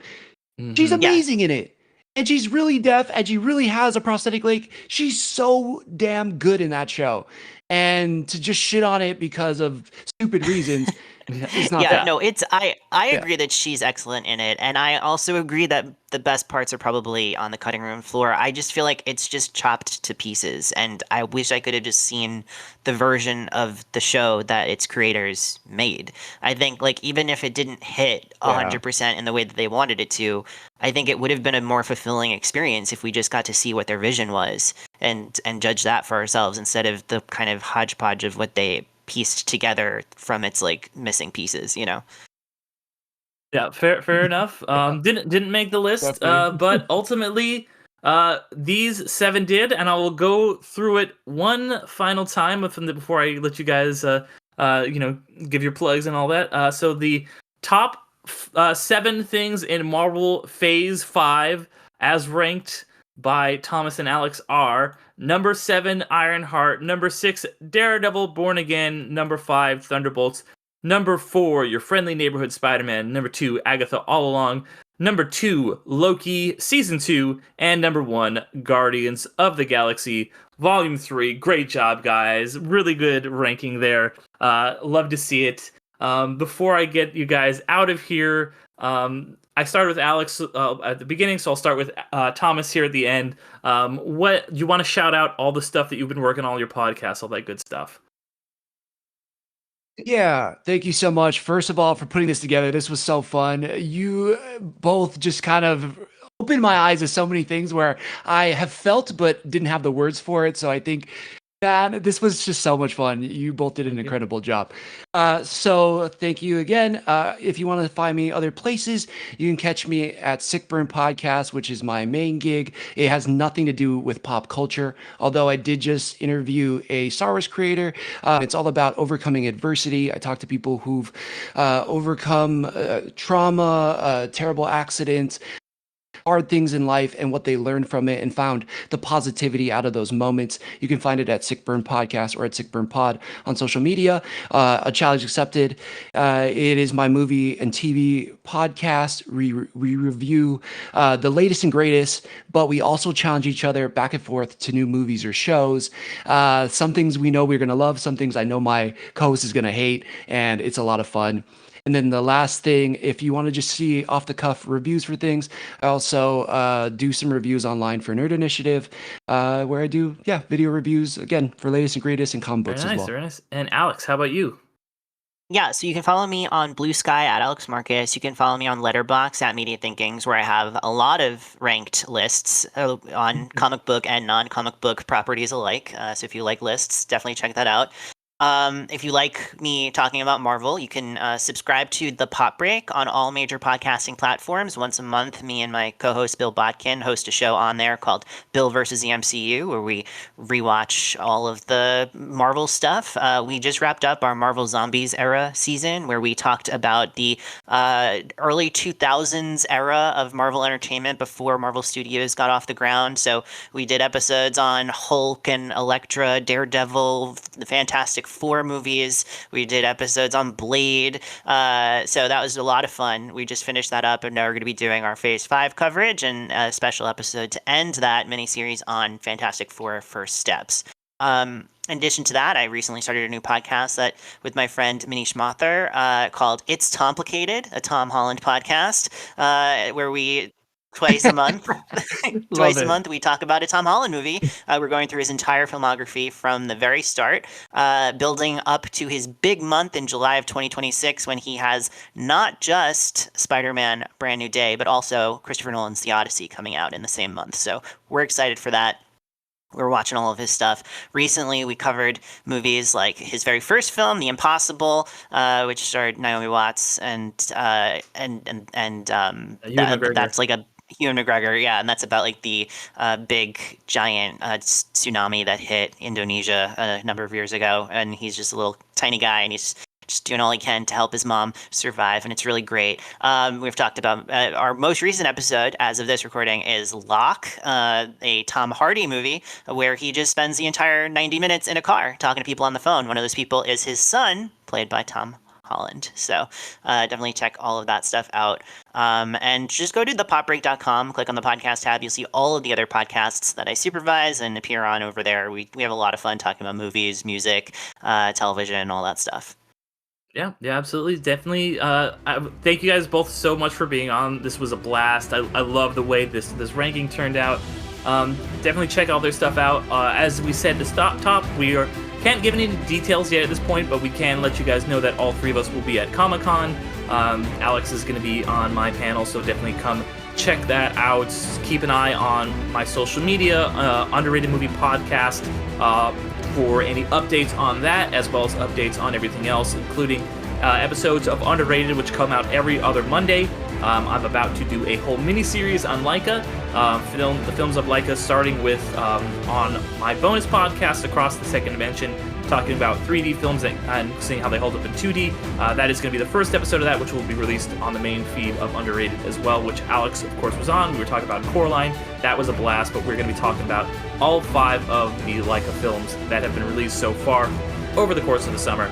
She's mhm. Yeah, amazing in it. And she's really deaf and she really has a prosthetic leg. She's so damn good in that show. And to just shit on it because of stupid reasons Yeah, is not yeah, fair. yeah, no, I Yeah. agree that she's excellent in it, and I also agree that the best parts are probably on the cutting room floor. I just feel like it's just chopped to pieces, and I wish I could have just seen the version of the show that its creators made. I think like even if it didn't hit Yeah. 100% in the way that they wanted it to, I think it would have been a more fulfilling experience if we just got to see what their vision was and judge that for ourselves instead of the kind of hodgepodge of what they pieced together from its like missing pieces. yeah. Fair enough. Yeah, Didn't make the list, definitely. but ultimately, these seven did, and I will go through it one final time before I let you guys, give your plugs and all that. So the top seven things in Marvel Phase 5, as ranked by Thomas and Alex, are number 7, Ironheart; number 6, Daredevil Born Again; number 5, Thunderbolts; number 4, Your Friendly Neighborhood Spider-Man; number 2, Agatha All Along; number 2, Loki Season 2; and number 1, Guardians of the Galaxy Volume 3. Great job, guys. Really good ranking there. Love to see it. Before I get you guys out of here, I started with Alex at the beginning, so I'll start with Thomas here at the end. What you want to shout out all the stuff that you've been working on your podcast, all that good stuff. Yeah, thank you so much. First of all, for putting this together. This was so fun. You both just kind of opened my eyes to so many things where I have felt but didn't have the words for it. So I think, man, this was just so much fun. You both did an Thank you. incredible job. So thank you again. If you want to find me other places, you can catch me at Sick Burn Podcast, which is my main gig. It has nothing to do with pop culture, although I did just interview a Star Wars creator. It's all about overcoming adversity. I talk to people who've overcome trauma, terrible accidents, hard things in life and what they learned from it and found the positivity out of those moments. You can find it at Sick Burn Podcast or at Sick Burn Pod on social media. A challenge accepted. It is my movie and TV podcast. We review the latest and greatest, but we also challenge each other back and forth to new movies or shows. Some things we know we're going to love, some things I know my co-host is going to hate, and it's a lot of fun. And then the last thing, if you want to just see off the cuff reviews for things, I also do some reviews online for Nerd Initiative, where I do video reviews again for latest and greatest and comic books Very nice, as well. very nice. And Alex, how about you? Yeah, so you can follow me on Blue Sky at Alex Marcus. You can follow me on Letterboxd at Media Thinkings, where I have a lot of ranked lists on comic book and non-comic book properties alike. So if you like lists, definitely check that out. If you like me talking about Marvel, you can subscribe to The Pop Break on all major podcasting platforms. Once a month, me and my co-host Bill Botkin host a show on there called Bill versus the MCU, where we rewatch all of the Marvel stuff. We just wrapped up our Marvel Zombies era season, where we talked about the early 2000s era of Marvel Entertainment before Marvel Studios got off the ground. So we did episodes on Hulk and Elektra, Daredevil, the Fantastic Four movies. We did episodes on Blade. So that was a lot of fun. We just finished that up, and now we're going to be doing our Phase 5 coverage and a special episode to end that miniseries on Fantastic Four First Steps. In addition to that, I recently started a new podcast with my friend Manish Mathur called It's Tomplicated, a Tom Holland podcast, where we twice a month we talk about a Tom Holland movie. We're going through his entire filmography from the very start, building up to his big month in July of 2026, when he has not just Spider-Man Brand New Day, but also Christopher Nolan's The Odyssey coming out in the same month. So we're excited for that. We're watching all of his stuff. Recently, we covered movies like his very first film, The Impossible, which starred Naomi Watts that's like a Ewan McGregor, yeah, and that's about like the big giant tsunami that hit Indonesia a number of years ago, and he's just a little tiny guy, and he's just doing all he can to help his mom survive, and it's really great. We've talked about our most recent episode, as of this recording, is Locke, a Tom Hardy movie where he just spends the entire 90 minutes in a car talking to people on the phone. One of those people is his son, played by Tom Holland. So definitely check all of that stuff out. And just go to thepopbreak.com, click on the podcast tab. You'll see all of the other podcasts that I supervise and appear on over there. We have a lot of fun talking about movies, music, television, all that stuff. Yeah, absolutely. Definitely. Thank you guys both so much for being on. This was a blast. I love the way this ranking turned out. Definitely check all their stuff out. As we said at the top, can't give any details yet at this point, but we can let you guys know that all three of us will be at Comic-Con. Alex is going to be on my panel, so definitely come check that out. Keep an eye on my social media, Underrated Movie Podcast, for any updates on that, as well as updates on everything else, including episodes of Underrated, which come out every other Monday. I'm about to do a whole mini-series on Leica, the films of Leica, starting with on my bonus podcast, Across the Second Dimension, talking about 3D films and seeing how they hold up in 2D. That is going to be the first episode of that, which will be released on the main feed of Underrated as well, which Alex, of course, was on. We were talking about Coraline. That was a blast, but we're going to be talking about all 5 of the Leica films that have been released so far over the course of the summer.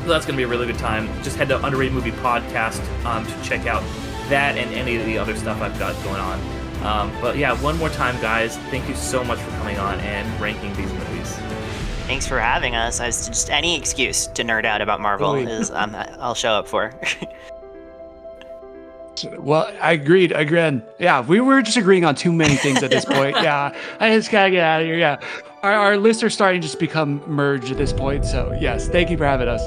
So that's going to be a really good time. Just head to Underrated Movie Podcast to check out that and any of the other stuff I've got going on. But yeah, one more time, guys, thank you so much for coming on and ranking these movies. Thanks for having us. Just any excuse to nerd out about Marvel is I'll show up for. Well, I agreed. Again, yeah, we were just agreeing on too many things at this point. Yeah, I just gotta get out of here. Yeah, our lists are starting to just become merged at this point. So yes, thank you for having us.